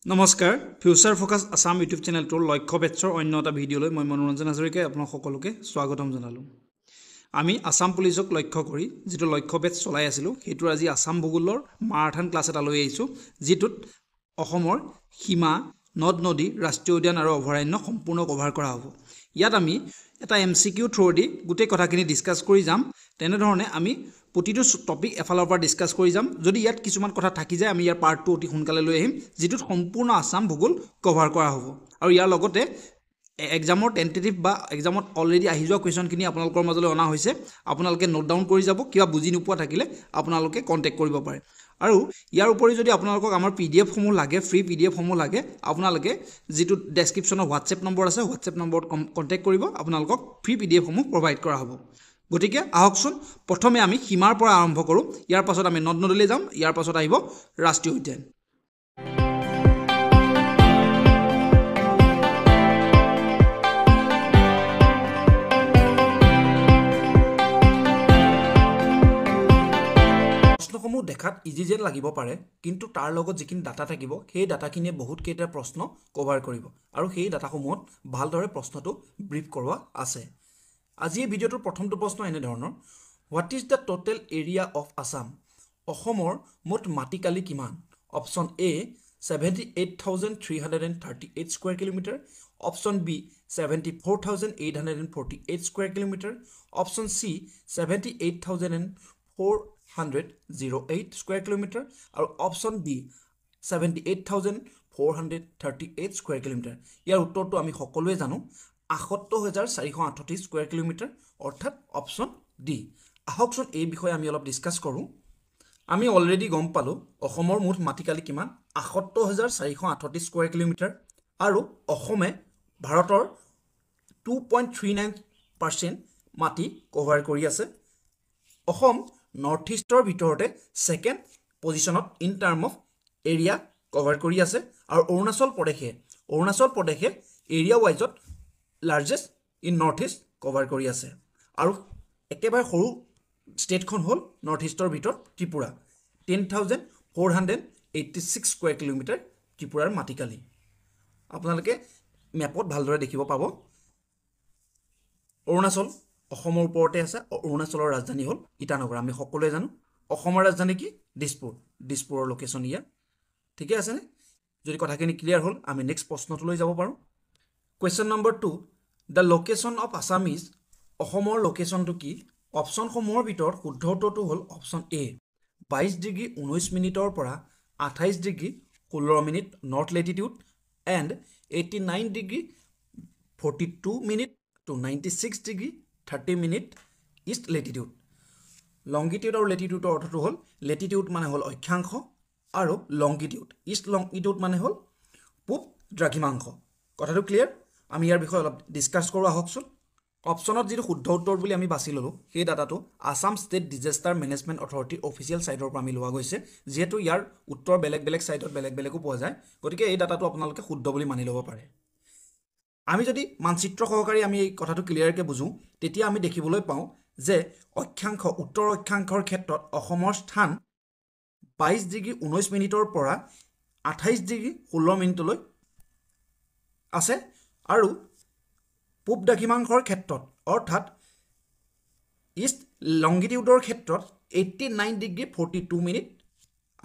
নমস্কাৰ future focus Assam YouTube চেনেলটোৰ লক্ষ্য বেটছৰ অন্য এটা ভিডিঅ'লৈ মই মনোৰঞ্জন হাজৰিকাই আপোনাক সকলোকে স্বাগতম জনালোঁ। আমি আসাম পুলিচক লক্ষ্য কৰি যিটো লক্ষ্য বেটছ চলাই আছিলোঁ সেইটোৰ আজি আসাম ভূগোলৰ মাৰাথান ক্লাছ এটা লৈ আহিছোঁ, যিটোত অসমৰ সীমা, নদ নদী, ৰাষ্ট্ৰীয় উদ্যান আৰু অভয়াৰণ্য সম্পূৰ্ণ কভাৰ কৰা হ'ব। ইয়াত আমি এটা MCQ থ্ৰুদি গোটেই কথাখিনি ডিছকাছ কৰি যাম। তেনেধৰণে আমি প্ৰতিটো টপিক এফালৰ পৰা ডিছকাছ কৰি যাম। যদি ইয়াত কিছুমান কথা থাকি যায় আমি ইয়াৰ পাৰ্ট 2 অতি সোনকালে লৈ আহিম, যিটোত সম্পূৰ্ণ আসাম ভূগোল কভাৰ কৰা হ'ব। আৰু ইয়াৰ লগতে এক্সামৰ টেণ্টেটিভ বা এক্সামত অলৰেডি আহি যোৱা কুৱেশ্যনখিনি আপোনালোকৰ মাজলৈ অনা হৈছে। আপোনালোকে নোট ডাউন কৰি যাব, কিবা বুজি নোপোৱা থাকিলে আপোনালোকে কণ্টেক্ট কৰিব পাৰে। আৰু ইয়াৰ উপৰি যদি আপোনালোকক আমাৰ PDF সমূহ লাগে, ফ্ৰী PDF সমূহ লাগে, আপোনালোকে যিটো ডেছক্ৰিপশ্যনৰ হোৱাটছএপ নম্বৰ আছে, হোৱাটছএপ নম্বৰত কণ্টেক্ট কৰিব, আপোনালোকক ফ্ৰী PDF সমূহ প্ৰভাইড কৰা হ'ব। গতিকে আহকচোন প্ৰথমে আমি সীমাৰ পৰা আৰম্ভ কৰোঁ, ইয়াৰ পাছত আমি নদ নদীলৈ যাম, ইয়াৰ পাছত আহিব ৰাষ্ট্ৰীয় উদ্যান। প্ৰশ্নসমূহ দেখাত ইজি যেন লাগিব পাৰে, কিন্তু তাৰ লগত যিখিনি ডাটা থাকিব সেই ডাটাখিনিয়ে বহুতকেইটা প্ৰশ্ন কভাৰ কৰিব আৰু সেই ডাটাসমূহত ভালদৰে প্ৰশ্নটো ব্ৰিফ কৰোৱা আছে। আজি এই ভিডিঅ'টোৰ প্ৰথমটো প্ৰশ্ন এনেধৰণৰ: what is the total area of Assam? অসমৰ মুঠ মাটিকালি কিমান? Option A 78,338 square kilometre, option B 74,848 square kilometre, option C 78,408 square kilometre আৰু অপশ্যন বি 78,438 স্কুৱেৰ কিলোমিটাৰ। ইয়াৰ উত্তৰটো আমি সকলোৱে জানো, 78,438 স্কুৱেৰ কিলোমিটাৰ, অৰ্থাৎ অপশ্যন ডি। আহকচোন এই বিষয়ে আমি অলপ ডিছকাছ কৰোঁ। আমি অলৰেডি গম পালোঁ অসমৰ মুঠ মাটিকালি কিমান, 78,438 স্কুৱেৰ কিলোমিটাৰ, আৰু অসমে ভাৰতৰ 2.39% মাটি কভাৰ কৰি আছে। অসম নৰ্থ ইষ্টৰ ভিতৰতে ছেকেণ্ড পজিশ্যনত in term of area cover কৰি আছে, আৰু অৰুণাচল প্ৰদেশে এৰিয়া ৱাইজত largest in north east cover কৰি আছে। আৰু একেবাৰে সৰু ষ্টেটখন হ'ল নৰ্থ ইষ্টৰ ভিতৰত ত্ৰিপুৰা, 10,486 স্কুৱেৰ কিলোমিটাৰ ত্ৰিপুৰাৰ মাটিকালি। আপোনালোকে মেপত ভালদৰে দেখিব পাব। অৰুণাচল অসমৰ ওপৰতে আছে, অৰুণাচলৰ ৰাজধানী হ'ল ইটানগৰ। আমি সকলোৱে জানো অসমৰ ৰাজধানী কি? দিছপুৰৰ লোকেশ্যন ইয়াৰ। ঠিকে আছেনে? যদি কথাখিনি ক্লিয়াৰ হ'ল আমি নেক্সট প্ৰশ্নটোলৈ যাব পাৰোঁ। Question number 2, the location of Assam is? অসমৰ লোকেশ্যনটো কি? অপশ্যনসমূহৰ ভিতৰত শুদ্ধ উত্তৰটো হ'ল অপশ্যন এ 22°19' পৰা 28°16' north Latitude and 89°42' to 96°30' east Latitude. Longitude আৰু লেটিটিউডৰ অৰ্থটো হ'ল, লেটিটিউড মানে হ'ল অক্ষাংশ আৰু লংগিটিউড, ইষ্ট লংগিটিউড মানে হ'ল পূব দ্ৰাঘিমাংশ। কথাটো ক্লিয়াৰ? আমি ইয়াৰ বিষয়ে অলপ ডিছকাছ কৰোঁ আহকচোন। অপশ্যনত যিটো শুদ্ধ উত্তৰ বুলি আমি বাছি ল'লোঁ সেই ডাটাটো আসাম ষ্টেট ডিজাষ্টাৰ মেনেজমেণ্ট অথৰিটিৰ অফিচিয়েল ছাইটৰ পৰা আমি লোৱা গৈছে। যিহেতু ইয়াৰ উত্তৰ বেলেগ বেলেগ ছাইটত বেলেগো পোৱা যায়, গতিকে এই ডাটাটো আপোনালোকে শুদ্ধ বুলি মানি ল'ব পাৰে। আমি যদি মানচিত্ৰ সহকাৰে আমি এই কথাটো ক্লিয়াৰকৈ বুজোঁ, তেতিয়া আমি দেখিবলৈ পাওঁ যে উত্তৰ অক্ষাংশৰ ক্ষেত্ৰত অসমৰ স্থান 22°19' পৰা 28°16' আছে, আৰু পূব দ্ৰাঘিমাংশৰ ক্ষেত্ৰত অৰ্থাৎ ইষ্ট লংগিটিউডৰ ক্ষেত্ৰত 89°42'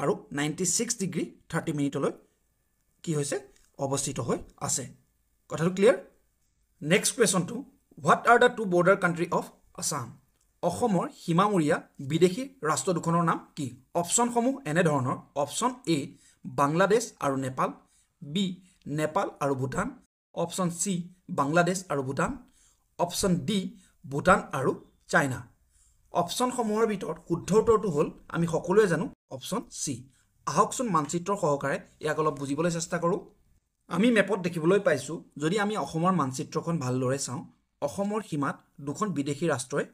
আৰু 96°30' কি হৈছে অৱস্থিত হৈ আছে। কথাটো ক্লিয়াৰ? নেক্সট কুৱেশ্যনটো, what are the two border country of Assam? অসমৰ সীমামূৰীয়া বিদেশী ৰাষ্ট্ৰ দুখনৰ নাম কি? অপশ্যনসমূহ এনেধৰণৰ: অপশ্যন এ বাংলাদেশ আৰু নেপাল, বি নেপাল আৰু ভূটান, অপশ্যন চি বাংলাদেশ আৰু ভূটান, অপশ্যন ডি ভূটান আৰু চাইনা। অপশ্যনসমূহৰ ভিতৰত শুদ্ধ উত্তৰটো হ'ল, আমি সকলোৱে জানো, অপশ্যন চি। আহকচোন মানচিত্ৰ সহকাৰে ইয়াক অলপ বুজিবলৈ চেষ্টা কৰোঁ। আমি মেপত দেখিবলৈ পাইছোঁ, যদি আমি অসমৰ মানচিত্ৰখন ভালদৰে চাওঁ, অসমৰ সীমাত দুখন বিদেশী ৰাষ্ট্ৰই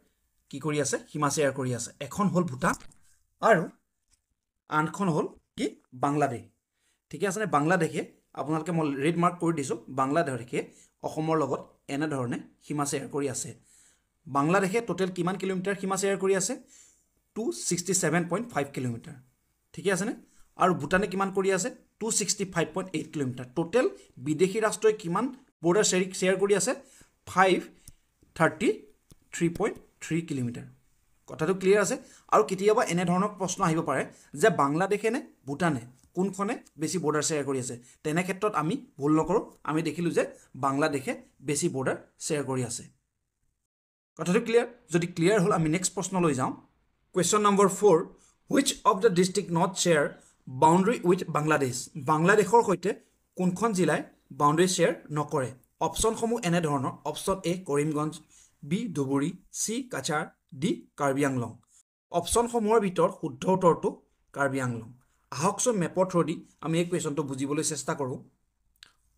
কি কৰি আছে? সীমা শ্বেয়াৰ কৰি আছে। এখন হ'ল ভূটান আৰু আনখন হ'ল কি? বাংলাদেশ। ঠিকে আছেনে? বাংলাদেশে, আপোনালোকে মই ৰেড মাৰ্ক কৰি দিছোঁ, বাংলাদেশে অসমৰ লগত এনেধৰণে সীমা শ্বেয়াৰ কৰি আছে। বাংলাদেশে টোটেল কিমান কিলোমিটাৰ সীমা শ্বেয়াৰ কৰি আছে? 267.5 কিলোমিটাৰ। ঠিকে আছেনে? আৰু ভূটানে কিমান কৰি আছে 265.8 কিলোমিটাৰ টোটেল বিদেশী ৰাষ্ট্ৰই কিমান বৰ্ডাৰ শ্বেয়াৰ কৰি আছে 533.3 কিলোমিটাৰ কথাটো ক্লিয়াৰ আছে আৰু কেতিয়াবা এনে ধৰণৰ প্ৰশ্ন আহিব পাৰে যে বাংলাদেশে নে ভূটানে কোনখনে বেছি বৰ্ডাৰ শ্বেয়াৰ কৰি আছে তেনে ক্ষেত্ৰত আমি ভুল নকৰো আমি দেখিলো যে বাংলাদেশে বেছি বৰ্ডাৰ শ্বেয়াৰ কৰি আছে কথাটো ক্লিয়াৰ যদি ক্লিয়াৰ হল আমি নেক্সট প্ৰশ্ন লৈ যাওঁ question number 4 which of the district not share boundary with Bangladesh বাংলাদেশৰ সৈতে কোনখন জিলাই বাউণ্ডাৰী শ্বেয়াৰ নকৰে অপচনসমূহ এনে ধৰণৰ অপচন এ কৰিমগঞ্জ বি ধুবুৰী সি কাছাৰ ডি কাৰ্বি আংলং অপচনসমূহৰ ভিতৰত শুদ্ধ উত্তৰটো কাৰ্বি আংলং আহকচোন মেপৰ থ্ৰুদি আমি এই কুৱেশ্যনটো বুজিবলৈ চেষ্টা কৰোঁ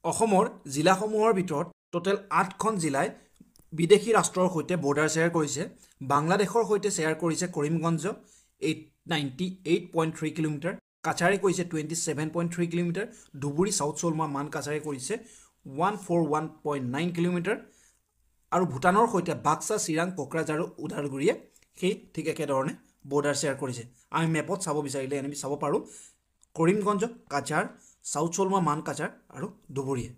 অসমৰ জিলাসমূহৰ ভিতৰত টোটেল 8খন জিলাই বিদেশী ৰাষ্ট্ৰৰ সৈতে বৰ্ডাৰ শ্বেয়াৰ কৰিছে বাংলাদেশৰ সৈতে শ্বেয়াৰ কৰিছে কৰিমগঞ্জ 898.3 কিলোমিটাৰ কাছাৰে কৰিছে 27.3 কিলোমিটাৰ ধুবুৰী সাউথ চলমা মান কাছাৰে কৰিছে 141.9 কিলোমিটাৰ আৰু ভূটানৰ সৈতে বাক্সা চিৰাং কোকৰাঝাৰ আৰু ওদালগুৰিয়ে সেই ঠিক একেধৰণে বৰ্ডাৰ শ্বেয়াৰ কৰিছে আমি মেপত চাব বিচাৰিলে আমি চাব পাৰোঁ কৰিমগঞ্জ কাছাৰ সাউথ চলমা মান কাছাৰ আৰু ধুবুৰীয়ে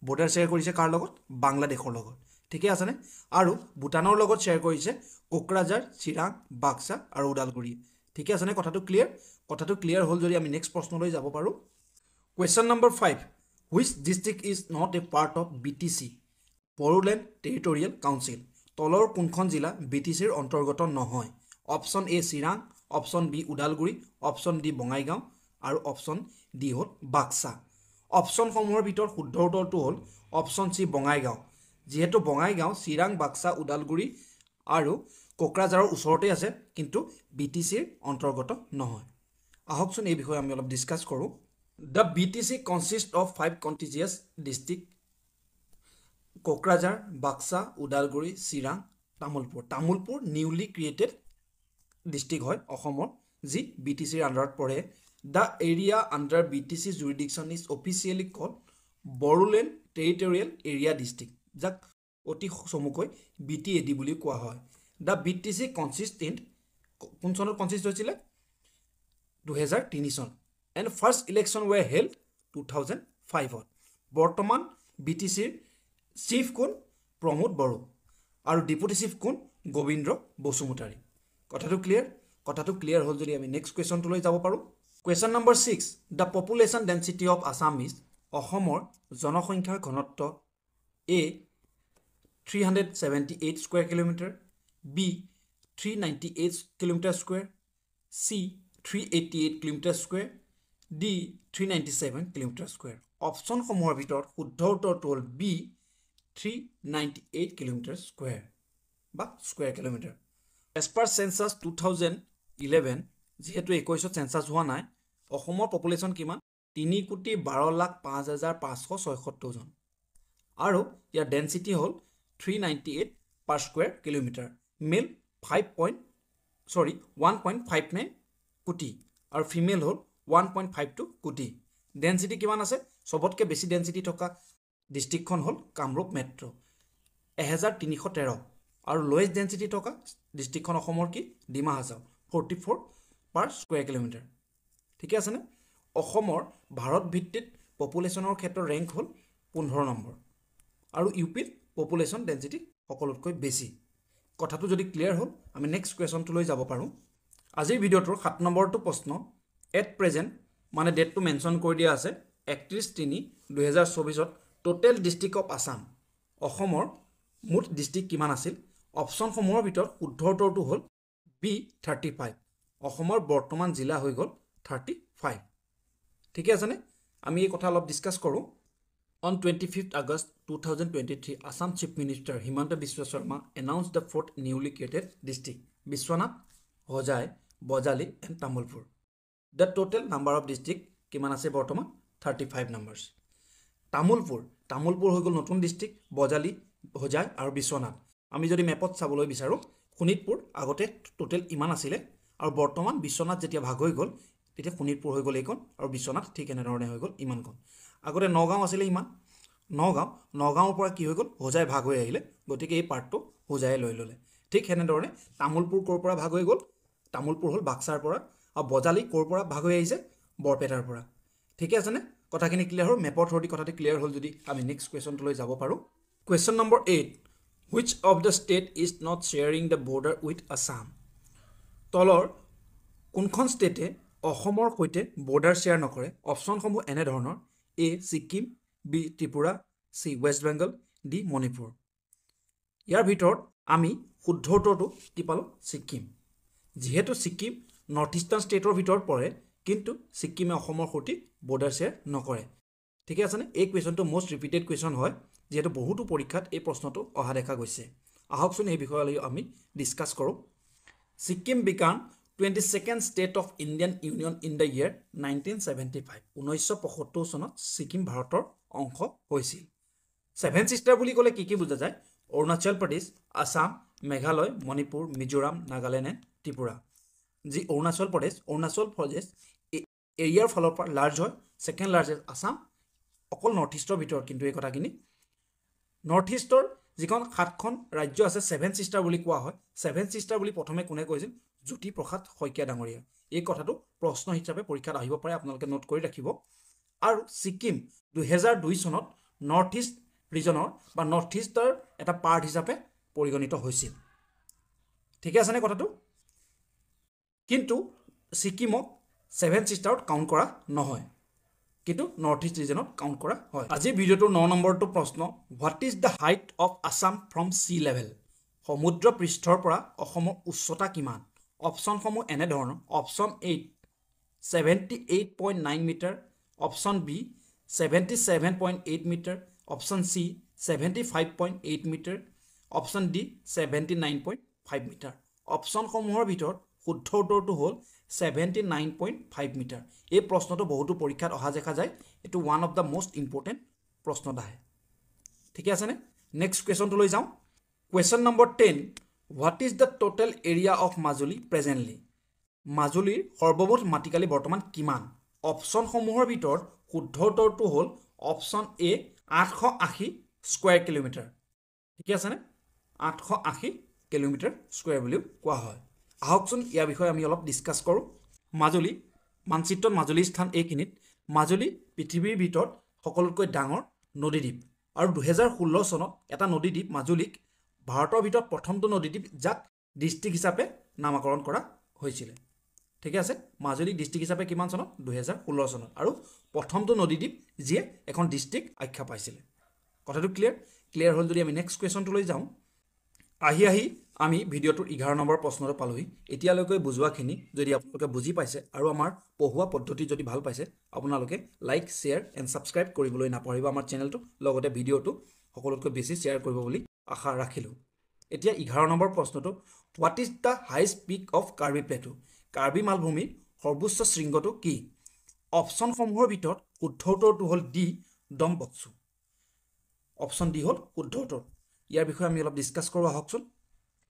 বৰ্ডাৰ শ্বেয়াৰ কৰিছে কাৰ লগত বাংলাদেশৰ লগত ঠিকে আছে নে আৰু ভূটানৰ লগত শ্বেয়াৰ কৰিছে কোকৰাঝাৰ চিৰাং বাক্সা আৰু ওদালগুৰি ঠিকে আছে নে কথাটো ক্লিয়াৰ হ'ল যদি আমি নেক্সট প্ৰশ্নলৈ যাব পাৰোঁ question number 5 which district is not a part of BTC Bodoland territorial council তলৰ কোনখন জিলা BTCৰ অন্তৰ্গত নহয় option A Chirang option B Udalguri option D Bongaigaon আৰু অপচন ডি হ'ল বাক্সা অপচনসমূহৰ ভিতৰত শুদ্ধ উত্তৰটো হ'ল অপচন চি বঙাইগাঁও যেহেতু বঙাইগাঁও চিৰাং বাক্সা ওদালগুৰি আৰু কোকৰাঝাৰৰ ওচৰতে আছে কিন্তু BTCৰ অন্তৰ্গত নহয় আহকচোন এই বিষয়ে আমি অলপ ডিসকাস কৰোঁ The BTC consists of 5 contiguous districts Kokrajhar Baksa Udalguri Chirang Tamulpur newly created district হয় অসমৰ যি BTCৰ আন্ডাৰত পৰে The area under BTC jurisdiction is officially called Bodoland territorial area district যাক অতি চমুকৈ BTAD বুলি কোৱা হয় The BTC consists in কোন চনত কনসিষ্ট হৈছিল 2003 চন and first election were held 2005 বৰ্তমান BTCৰ চিফ কোন প্ৰমোদ বড়ো আৰু ডেপুটি চিফ কোন গোবিন্দ্ৰ বসুমতাৰী কথাটো ক্লিয়াৰ হ'ল যদি আমি নেক্সট কুৱেশ্যনটো লৈ যাব পাৰোঁ question number 6 the population density of Assam is অসমৰ জনসংখ্যাৰ ঘনত্ব A 378 square kilometer B 398 kilometer square C 388 kilometer square D 397 kilometer square অপচনসমূহৰ ভিতৰত শুদ্ধ উত্তৰটো হ'ল B 398 kilometer square বা square kilometer as per census 2011 যেহেতু 21ত সেন্সাস হোৱা নাই অসমৰ পপুলেশ্যন কিমান 3,12,05,576 জন আৰু ইয়াৰ ডেন্সিটি হ'ল 398 per square kilometer মেল 1.59 কোটি আৰু ফিমেল হ'ল 1.52 কোটি ডেন্সিটি কিমান আছে সবতকে বেছি ডেন্সিটি থকা ডিস্ট্ৰিক্টখন হ'ল কামৰূপ মেট্ৰ 1313 আৰু লোয়েষ্ট ডেন্সিটি থকা ডিস্ট্ৰিক্টখন অসমৰ কি Dima Hasao 44 per square kilometer ঠিকে আছে নে অসমৰ ভাৰত ভিত্তিত পপুলেশ্যনৰ ক্ষেত্ৰত ৰেংক হ'ল 15 নম্বৰ আৰু ইউপিত পপুলেশ্যন ডেন্সিটি সকলোতকৈ বেছি কথাটো যদি ক্লিয়াৰ হ'ল আমি নেক্সট কুৱেশ্যনটো লৈ যাব পাৰোঁ আজিৰ ভিডিঅ'টোৰ 7 নম্বৰটো প্ৰশ্ন এট প্ৰেজেন্ট মানে ডেটটো মেনশ্যন কৰি দিয়া আছে 31/3/2024 টোটেল ডিস্ট্ৰিক্ট অফ আসাম অসমৰ মুঠ ডিস্ট্ৰিক্ট কিমান আছিল অপচনসমূহৰ ভিতৰত শুদ্ধ উত্তৰটো হ'ল বি 35 অসমৰ বৰ্তমান জিলা হৈ গ'ল 35 ঠিক আছে নে আমি এই কথা অলপ ডিসকাস কৰোঁ On 25th August 2023, Assam Chief Minister Himanta Biswa Sharma announced the 4th newly created district, Biswanath, Hojai, Bojali and Tamulpur. The total number of districts কিমান আছে বৰ্তমান 35 numbers. Tamulpur হৈ গ'ল নতুন ডিস্ট্ৰিক্ট বজালি হজাই আৰু বিশ্বনাথ আমি যদি মেপত চাবলৈ বিচাৰো শোণিতপুৰ আগতে টোটেল ইমান আছিল আৰু বৰ্তমান বিশ্বনাথ যেতিয়া ভাগ হৈ গ'ল তেতিয়া শোণিতপুৰ হৈ গ'ল এইখন আৰু বিশ্বনাথ ঠিক এনে ধৰণে হৈ গ'ল ইমানখন আগতে নগাঁও আছিল ইমান নগাঁওৰ পৰা কি হৈ গ'ল হজাই ভাগ হৈ আহিলে গতিকে এই পাৰ্টটো হজাই লৈ ল'লে ঠিক এনে ধৰণে তামুলপুৰ ক'ৰ পৰা ভাগ হৈ গ'ল তামুলপুৰ হ'ল বাক্সাৰ পৰা আৰু বজালি ক'ৰ পৰা ভাগ হৈ আহিছে বৰপেটাৰ পৰা ঠিকে আছে নে কথাখিনি ক্লিয়াৰ হ'ল মেপৰ থ্ৰুদি কথাটো ক্লিয়াৰ হ'ল যদি আমি নেক্সট কুৱেশ্যনটোলৈ যাব পাৰোঁ question number 8 which of the state is not sharing the border with Assam তলৰ কোনখন ষ্টেটে অসমৰ সৈতে বৰ্ডাৰ শ্বেয়াৰ নকৰে অপশ্যনসমূহ এনে ধৰণৰ A Sikkim B Tripura C West Bengal D Manipur ইয়াৰ ভিতৰত আমি শুদ্ধ উত্তৰটো কি পালোঁ ছিকিম যিহেতু ছিকিম নৰ্থ ইষ্টাৰ্ণ ষ্টেটৰ ভিতৰত পৰে কিন্তু ছিকিমে অসমৰ সৈতে বৰ্ডাৰ শ্বেয়াৰ নকৰে ঠিকে আছেনে এই কুৱেশ্যনটো মষ্ট ৰিপিটেড কুৱেশ্যন হয় যিহেতু বহুতো পৰীক্ষাত এই প্ৰশ্নটো অহা দেখা গৈছে আহকচোন এই বিষয়লৈ আমি ডিছকাছ কৰোঁ Sikkim became 22nd state of Indian union in the year 1975 1975 চনত ছিকিম ভাৰতৰ অংশ হৈছিল ছেভেন ছিষ্টাৰ বুলি ক'লে কি বুজা যায় অৰুণাচল প্ৰদেশ আছাম মেঘালয় মণিপুৰ মিজোৰাম নাগালেণ্ড এণ্ড ত্ৰিপুৰা যি অৰুণাচল প্ৰদেশ এৰিয়াৰ ফালৰ পৰা লাৰ্জ হয় ছেকেণ্ড লাৰ্জেষ্ট আছাম অকল নৰ্থ ইষ্টৰ ভিতৰত কিন্তু এই কথাখিনি নৰ্থ ইষ্টৰ যিখন 7খন ৰাজ্য আছে ছেভেন ছিষ্টাৰ বুলি কোৱা হয় ছেভেন ছিষ্টাৰ বুলি প্ৰথমে কোনে কৈছিল জ্যোতিপ্ৰসাদ শইকীয়া ডাঙৰীয়া এই কথাটো প্ৰশ্ন হিচাপে পৰীক্ষাত আহিব পাৰে আপোনালোকে নোট কৰি ৰাখিব আৰু ছিকিম 2002 চনত নৰ্থ ইষ্ট ৰিজনৰ বা নৰ্থ ইষ্টৰ এটা পাৰ্ট হিচাপে পৰিগণিত হৈছিল ঠিকে আছেনে কথাটো কিন্তু ছিকিমক ছেভেন ছিষ্টাৰত কাউণ্ট কৰা নহয় কিন্তু নৰ্থ ইষ্ট ৰিজনত কাউণ্ট কৰা হয় আজিৰ ভিডিঅ'টোৰ 9 নম্বৰটো প্ৰশ্ন what is the height of Assam from sea level সমুদ্ৰ পৃষ্ঠৰ পৰা অসমৰ উচ্চতা কিমান অপশ্যনসমূহ এনেধৰণৰ option 78.9 metre option B 77.8 metre option C 75.8 metre option D 79.5 metre অপশ্যনসমূহৰ ভিতৰত শুদ্ধ উত্তৰটো হ'ল 79.5 মিটাৰ এই প্ৰশ্নটো বহুতো পৰীক্ষাত অহা দেখা যায় এইটো one of the most important প্ৰশ্নত আহে ঠিকে আছেনে নেক্সট কুৱেশ্যনটোলৈ যাওঁ question number 10 what is the total area of Majuli presently মাজুলীৰ সৰ্বমুঠ মাটিকালি বৰ্তমান কিমান অপশ্যনসমূহৰ ভিতৰত শুদ্ধ উত্তৰটো হ'ল অপশ্যন এ 880 স্কুৱেৰ কিলোমিটাৰ ঠিকে আছেনে 880 কিলোমিটাৰ স্কুৱেৰ বুলিও কোৱা হয় আহকচোন ইয়াৰ বিষয়ে আমি অলপ ডিছকাছ কৰোঁ মাজুলী মানচিত্ৰত মাজুলীৰ স্থান এইখিনিত মাজুলী পৃথিৱীৰ ভিতৰত সকলোতকৈ ডাঙৰ নদীদ্বীপ আৰু 2016 চনত এটা নদীদ্বীপ মাজুলীক ভাৰতৰ ভিতৰত প্ৰথমটো নদীদ্বীপ যাক ডিষ্ট্ৰিক্ট হিচাপে নামকৰণ কৰা হৈছিলে ঠিকে আছে মাজুলী ডিষ্ট্ৰিক্ট হিচাপে কিমান চনত 2016 চনত আৰু প্ৰথমটো নদীদ্বীপ যিয়ে এখন ডিষ্ট্ৰিক্ট আখ্যা পাইছিলে কথাটো ক্লিয়াৰ হ'ল যদি আমি নেক্সট কুৱেশ্যনটোলৈ যাওঁ আহি আমি ভিডিঅ'টোৰ 11 নম্বৰ প্ৰশ্নটো পালোহি এতিয়ালৈকে বুজোৱাখিনি যদি আপোনালোকে বুজি পাইছে আৰু আমাৰ পঢ়োৱা পদ্ধতি যদি ভাল পাইছে আপোনালোকে লাইক শ্বেয়াৰ এণ্ড ছাবস্ক্ৰাইব কৰিবলৈ নাপাহৰিব আমাৰ চেনেলটো লগতে ভিডিঅ'টো সকলোতকৈ বেছি শ্বেয়াৰ কৰিব বুলি আশা ৰাখিলোঁ এতিয়া 11 নম্বৰ প্ৰশ্নটো what is the highest peak of Karbi plateau Karbi মালভূমিৰ সৰ্বোচ্চ শৃংগটো কি অপশ্যনসমূহৰ ভিতৰত শুদ্ধ উত্তৰটো হ'ল ডি ডমবস্কু অপশ্যন ডি হ'ল শুদ্ধ উত্তৰ ইয়াৰ বিষয়ে আমি অলপ ডিছকাছ কৰোঁ আহকচোন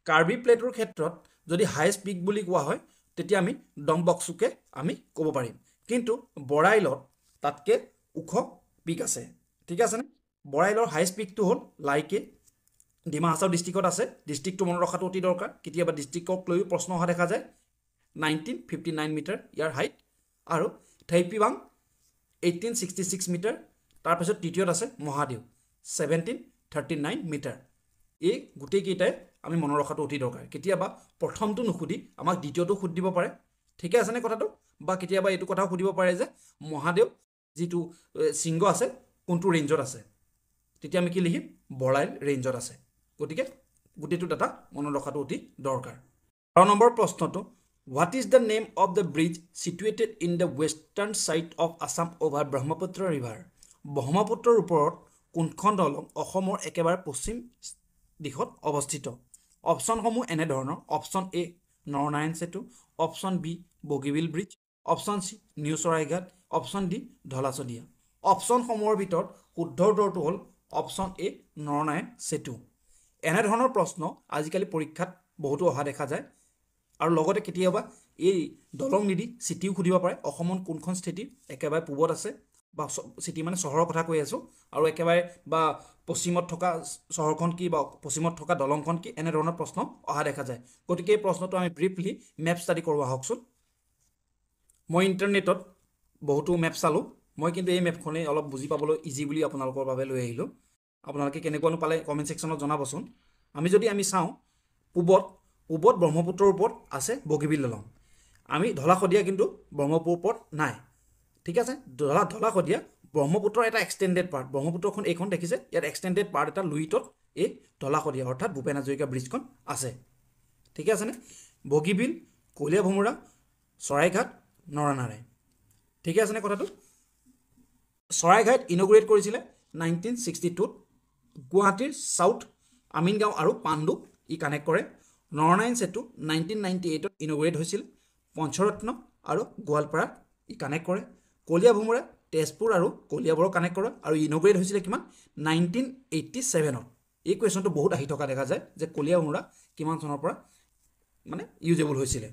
কাৰ্বি প্লেটৰ ক্ষেত্ৰত যদি হাইষ্ট পিক বুলি কোৱা হয় তেতিয়া আমি ডমবস্কুকে আমি ক'ব পাৰিম কিন্তু বৰাইলত তাতকৈ ওখ পিক আছে ঠিক আছেনে বৰাইলৰ হাইষ্ট পিকটো হ'ল লাইকে ডিমা হাছাও ডিষ্ট্ৰিক্টত আছে ডিষ্ট্ৰিক্টটো মনত ৰখাটো অতি দৰকাৰ কেতিয়াবা ডিষ্ট্ৰিক্টক লৈও প্ৰশ্ন অহা দেখা যায় 1959 মিটাৰ ইয়াৰ হাইট আৰু থাইপিবাং 1866 মিটাৰ তাৰপিছত তৃতীয়ত আছে মহাদেউ 1739 মিটাৰ এই গোটেইকেইটাই আমি মনত ৰখাটো অতি দৰকাৰ কেতিয়াবা প্ৰথমটো নুসুধি আমাক দ্বিতীয়টো সুধিব পাৰে ঠিকে আছেনে কথাটো বা কেতিয়াবা এইটো কথাও সুধিব পাৰে যে মহাদেউ যিটো শৃংগ আছে কোনটো ৰেঞ্জত আছে তেতিয়া আমি কি লিখিম বৰাইল ৰেঞ্জত আছে গতিকে গোটেইটো ডাটা মনত ৰখাটো অতি দৰকাৰ 12 নম্বৰ প্ৰশ্নটো what is the name of the bridge situated in the western side of Assam over Brahmaputra river ব্ৰহ্মপুত্ৰৰ ওপৰত কোনখন দলং অসমৰ একেবাৰে পশ্চিম দিশত অৱস্থিত অপশ্যনসমূহ এনেধৰণৰ option A Naranarayan Setu option B Bogibeel bridge option C new Saraighat option D Dhola Sadiya অপশ্যনসমূহৰ ভিতৰত শুদ্ধ উত্তৰটো হ'ল অপশ্যন এ নৰনাৰায়ণ সেতু এনেধৰণৰ প্ৰশ্ন আজিকালি পৰীক্ষাত বহুতো অহা দেখা যায় আৰু লগতে কেতিয়াবা এই দলং নিদি চিটিও সুধিব পাৰে অসমৰ কোনখন স্থিতি একেবাৰে পূবত আছে বা চিটি মানে চহৰৰ কথা কৈ আছোঁ আৰু একেবাৰে বা পশ্চিমত থকা চহৰখন কি বা পশ্চিমত থকা দলংখন কি এনেধৰণৰ প্ৰশ্ন অহা দেখা যায় গতিকে এই প্ৰশ্নটো আমি ব্ৰিফলি মেপ ষ্টাডি কৰোঁ আহকচোন মই ইণ্টাৰনেটত বহুতো মেপ চালোঁ মই কিন্তু এই মেপখনেই অলপ বুজি পাবলৈ ইজি বুলি আপোনালোকৰ বাবে লৈ আহিলোঁ আপোনালোকে কেনেকুৱানো পালে কমেণ্ট ছেকশ্যনত জনাবচোন আমি চাওঁ পূবত ব্ৰহ্মপুত্ৰৰ ওপৰত আছে বগীবিল দলং আমি ঢলা-শদিয়া কিন্তু ব্ৰহ্মপুত্ৰৰ ওপৰত নাই ঠিক আছে ঢলা-শদিয়া ব্ৰহ্মপুত্ৰৰ এটা এক্সটেণ্ডেড পাৰ্ট ব্ৰহ্মপুত্ৰখন এইখন দেখিছে ইয়াত এক্সটেণ্ডেড পাৰ্ট এটা লুইটত এই ঢলা-শদিয়া অৰ্থাৎ ভূপেন হাজৰিকা ব্ৰিজখন আছে ঠিক আছেনে বগীবিল কলীয়া ভোমোৰা চৰাইঘাট নৰনাৰায়ণ ঠিক আছেনে কথাটো চৰাইঘাট ইনগ্ৰেট কৰিছিলে 1962 গুৱাহাটীৰ সাউথ আমিনগাঁও আৰু পাণ্ডুক ই কানেক্ট কৰে নৰনাৰায়ণ সেতু 1998 ইনগ্ৰেট হৈছিল পঞ্চৰত্ন আৰু গোৱালপাৰা ই কানেক্ট কৰে কলীয়া ভোমোৰা তেজপুৰ আৰু কলিয়াবৰক কানেক্ট কৰে আৰু ইনগ্ৰেট হৈছিলে কিমান 1987 এই কুৱেশ্যনটো বহুত আহি থকা দেখা যায় যে কলীয়া ভোমোৰা কিমান চনৰ পৰা মানে ইউজেবল হৈছিলে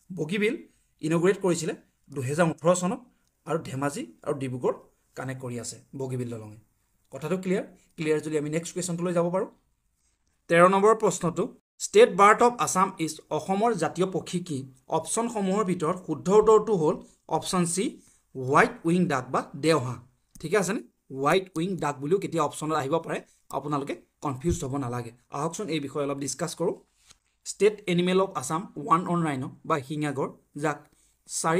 বগীবিল ইনগ্ৰেট কৰিছিলে 2018 চনত আৰু ধেমাজি আৰু ডিব্ৰুগড় কানেক্ট কৰি আছে বগীবিল দলঙে কথাটো ক্লিয়াৰ যদি আমি নেক্সট কুৱেশ্যনটোলৈ যাব পাৰোঁ 13 নম্বৰ প্ৰশ্নটো state bird of Assam is অসমৰ জাতীয় পক্ষী কি অপশ্যনসমূহৰ ভিতৰত শুদ্ধ উত্তৰটো হ'ল অপশ্যন চি হোৱাইট উইং ডাক বা দেওহাঁহ ঠিক আছেনে হোৱাইট উইং ডাক বুলিও কেতিয়া অপশ্যনত আহিব পাৰে আপোনালোকে কনফিউজ হ'ব নালাগে আহকচোন এই বিষয়ে অলপ ডিছকাছ কৰোঁ state animal of Assam one on rhino বা শিঙাগড় যাক 4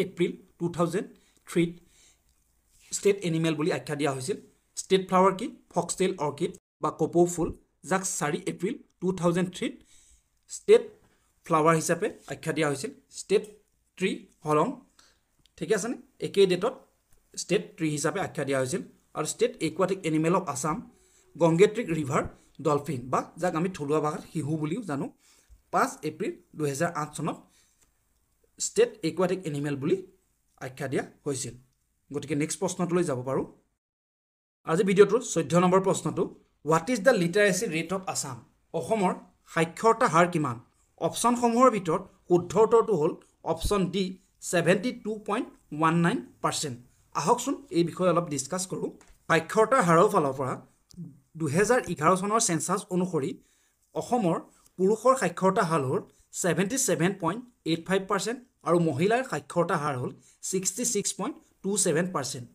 এপ্ৰিল 2003 ষ্টেট এনিমেল বুলি আখ্যা দিয়া হৈছিল ষ্টেট ফ্লাৱাৰ কি ফক্সটেইল অৰ্কিড বা কপৌ ফুল যাক 4 এপ্ৰিল 2003 ষ্টেট ফ্লাৱাৰ হিচাপে আখ্যা দিয়া হৈছিল ষ্টেট ট্ৰি হলং ঠিক আছেনে একেই ডেটত ষ্টেট ট্ৰি হিচাপে আখ্যা দিয়া হৈছিল আৰু state aquatic animal of Assam Gangetic river dolphin বা যাক আমি থলুৱা ভাষাত শিহু বুলিও জানো 5 এপ্ৰিল 2008 চনত ষ্টেট একুৱাটিক এনিমেল বুলি আখ্যা দিয়া হৈছিল গতিকে নেক্সট প্ৰশ্নটোলৈ যাব পাৰোঁ আজি ভিডিঅ'টোৰ 14 নম্বৰ প্ৰশ্নটো what is the লিটাৰেচি rate of Assam অসমৰ সাক্ষৰতা হাৰ কিমান অপশ্যনসমূহৰ ভিতৰত শুদ্ধ উত্তৰটো হ'ল অপশ্যন ডি 72.19% আহকচোন এই বিষয়ে অলপ ডিছকাছ কৰোঁ সাক্ষৰতাৰ হাৰৰ ফালৰ পৰা 2011 চনৰ চেঞ্চাছ অনুসৰি অসমৰ পুৰুষৰ সাক্ষৰতা হাৰ হ'ল 77.85% আৰু মহিলাৰ সাক্ষৰতা হাৰ হ'ল 66.27%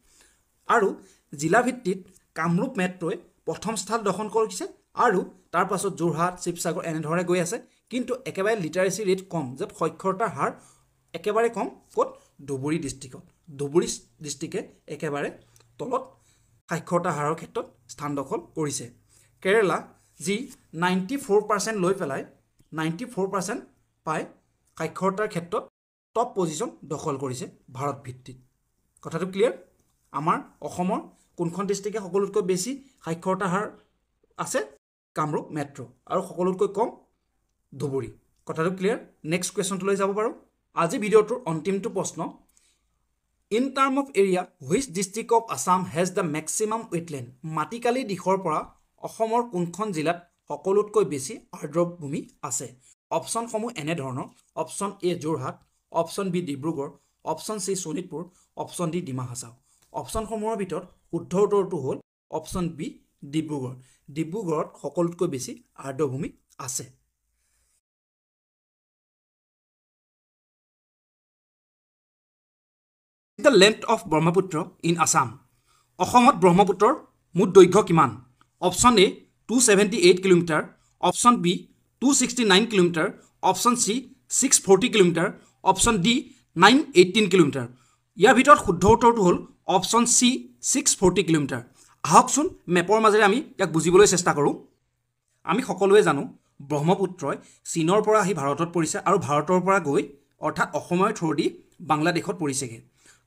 আৰু জিলা ভিত্তিত কামৰূপ মেট্ৰই প্ৰথম স্থান দখল কৰিছে আৰু তাৰ পাছত যোৰহাট শিৱসাগৰ এনেধৰণে গৈ আছে কিন্তু একেবাৰে লিটাৰেচি ৰেট কম য'ত সাক্ষৰতাৰ হাৰ একেবাৰে কম ক'ত ধুবুৰী ডিষ্ট্ৰিক্টে একেবাৰে তলত সাক্ষৰতা হাৰৰ ক্ষেত্ৰত স্থান দখল কৰিছে কেৰেলা যি 94% লৈ পেলাই 94% পাই সাক্ষৰতাৰ ক্ষেত্ৰত টপ পজিশ্যন দখল কৰিছে ভাৰত ভিত্তিত কথাটো ক্লিয়াৰ আমাৰ অসমৰ কোনখন ডিষ্ট্ৰিক্টে সকলোতকৈ বেছি সাক্ষৰতা হাৰ আছে কামৰূপ মেট্ৰ' আৰু সকলোতকৈ কম ধুবুৰী কথাটো ক্লিয়াৰ নেক্সট কুৱেশ্যনটোলৈ যাব পাৰোঁ আজি ভিডিঅ'টোৰ অন্তিমটো প্ৰশ্ন in term of area which district of Assam has the maximum wetland মাটিকালি দিশৰ পৰা অসমৰ কোনখন জিলাত সকলোতকৈ বেছি আৰ্দ্ৰভূমি আছে অপশ্যনসমূহ এনেধৰণৰ option A Jorhat option B Dibrugarh option C Sonitpur option D Dima Hasao অপশ্যনসমূহৰ ভিতৰত শুদ্ধ উত্তৰটো হ'ল অপশ্যন বি ডিব্ৰুগড়ত সকলোতকৈ বেছি আৰ্দ্ৰভূমি আছে the length of Brahmaputra in Assam অসমত ব্ৰহ্মপুত্ৰৰ মুঠ দৈৰ্ঘ্য কিমান option A 278 kilometre option B 269 kilometre option C 640 kilometre option D 918 kilometre ইয়াৰ ভিতৰত শুদ্ধ উত্তৰটো হ'ল অপশ্যন চি 640 কিলোমিটাৰ আহকচোন মেপৰ মাজেৰে আমি ইয়াক বুজিবলৈ চেষ্টা কৰোঁ আমি সকলোৱে জানো ব্ৰহ্মপুত্ৰই চীনৰ পৰা আহি ভাৰতত পৰিছে আৰু ভাৰতৰ পৰা গৈ অৰ্থাৎ অসমৰ থ্ৰুদি বাংলাদেশত পৰিছেগৈ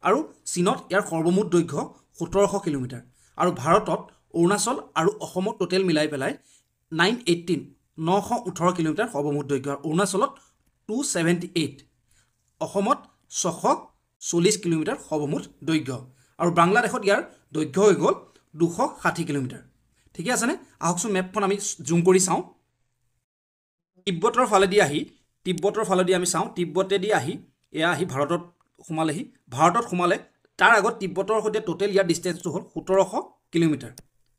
আৰু চীনত ইয়াৰ সৰ্বমুঠ দৈৰ্ঘ্য 1700 কিলোমিটাৰ আৰু ভাৰতত অৰুণাচল আৰু অসমত টোটেল মিলাই পেলাই 918 কিলোমিটাৰ সৰ্বমুঠ দৈৰ্ঘ্য অৰুণাচলত 278 অসমত 640 কিলোমিটাৰ সৰ্বমুঠ দৈৰ্ঘ্য আৰু বাংলাদেশত ইয়াৰ দৈৰ্ঘ্য হৈ গ'ল 260 কিলোমিটাৰ ঠিকে আছেনে আহকচোন মেপখন আমি জুম কৰি চাওঁ তিব্বতৰ ফালেদি আমি চাওঁ তিব্বতেদি আহি এয়া আহি ভাৰতত সোমালে তাৰ আগত তিব্বতৰ সৈতে টোটেল ইয়াৰ ডিষ্টেঞ্চটো হ'ল 1700 কিলোমিটাৰ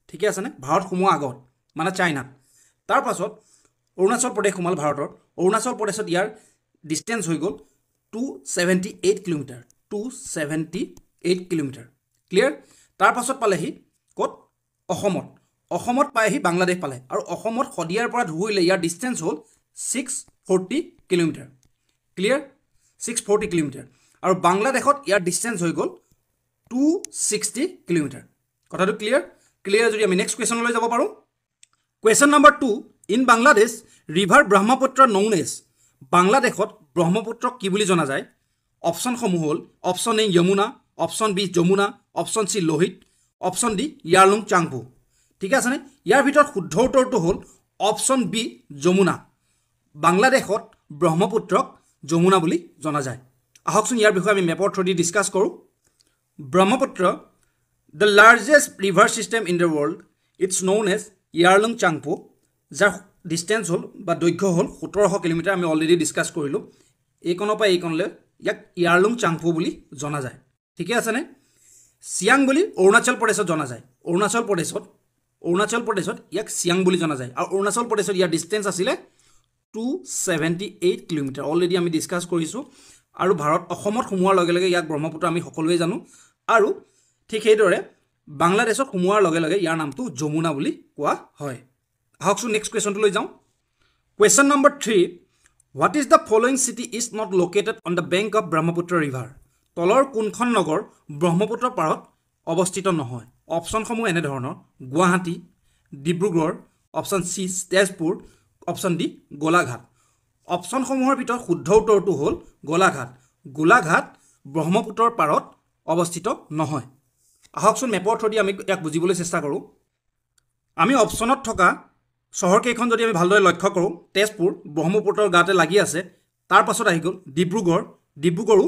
ঠিকে আছেনে ভাৰত সোমোৱা আগত মানে চাইনাত তাৰ পাছত অৰুণাচল প্ৰদেশ সোমাল ভাৰতৰ অৰুণাচল প্ৰদেশত ইয়াৰ ডিষ্টেঞ্চ হৈ গ'ল 278 কিলোমিটাৰ 278 কিলোমিটাৰ ক্লিয়াৰ তাৰ পাছত পালেহি ক'ত অসমত পায়হি বাংলাদেশ পালে আৰু অসমত শদিয়াৰ পৰা ধুবুৰীলৈ ইয়াৰ ডিষ্টেঞ্চ হ'ল 640 কিলোমিটাৰ ক্লিয়াৰ 640 কিলোমিটাৰ আৰু বাংলাদেশত ইয়াৰ ডিষ্টেঞ্চ হৈ গ'ল 260 কিলোমিটাৰ কথাটো ক্লিয়াৰ যদি আমি নেক্সট কুৱেশ্যনলৈ যাব পাৰোঁ question number 2 in Bangladesh river Brahmaputra known as বাংলাদেশত ব্ৰহ্মপুত্ৰক কি বুলি জনা যায় অপশ্যনসমূহ হ'ল option A Jamuna option B Jamuna option C Lohit option D Yarlung Tsangpo ঠিক আছেনে ইয়াৰ ভিতৰত শুদ্ধ উত্তৰটো হ'ল অপশ্যন বি যমুনা বাংলাদেশত ব্ৰহ্মপুত্ৰক যমুনা বুলি জনা যায় আহকচোন ইয়াৰ বিষয়ে আমি মেপৰ থ্ৰুদি ডিছকাছ কৰোঁ Brahmaputra the largest river system in the world it's known as Yarlung Tsangpo যাৰ ডিষ্টেঞ্চ হ'ল বা দৈৰ্ঘ্য হ'ল 1700 কিলোমিটাৰ আমি অলৰেডি ডিছকাছ কৰিলোঁ এইকণৰ পৰা এইকণলৈ ইয়াক ইয়াৰলুং চাংপো বুলি জনা যায় ঠিকে আছেনে চিয়াং বুলি অৰুণাচল প্ৰদেশত জনা যায় অৰুণাচল প্ৰদেশত ইয়াক চিয়াং বুলি জনা যায় আৰু অৰুণাচল প্ৰদেশত ইয়াৰ ডিষ্টেঞ্চ আছিলে 278 কিলোমিটাৰ অলৰেডি আমি ডিছকাছ কৰিছোঁ আৰু অসমত সোমোৱাৰ লগে লগে ইয়াক ব্ৰহ্মপুত্ৰ আমি সকলোৱে জানো আৰু ঠিক সেইদৰে বাংলাদেশত সোমোৱাৰ লগে লগে ইয়াৰ নামটো যমুনা বুলি কোৱা হয় আহকচোন নেক্সট কুৱেশ্যনটোলৈ যাওঁ question number 3 what is the following city is not located on the bank of Brahmaputra river তলৰ কোনখন নগৰ ব্ৰহ্মপুত্ৰ পাৰত অৱস্থিত নহয় অপশ্যনসমূহ এনেধৰণৰ Guwahati Dibrugarh option C Tezpur option D Golaghat অপশ্যনসমূহৰ ভিতৰত শুদ্ধ উত্তৰটো হ'ল গোলাঘাট ব্ৰহ্মপুত্ৰৰ পাৰত অৱস্থিত নহয় আহকচোন মেপৰ থ্ৰুদি আমি ইয়াক বুজিবলৈ চেষ্টা কৰোঁ আমি অপশ্যনত থকা চহৰকেইখন যদি আমি ভালদৰে লক্ষ্য কৰোঁ তেজপুৰ ব্ৰহ্মপুত্ৰৰ গাতে লাগি আছে তাৰ পাছত আহি গ'ল ডিব্ৰুগড়ো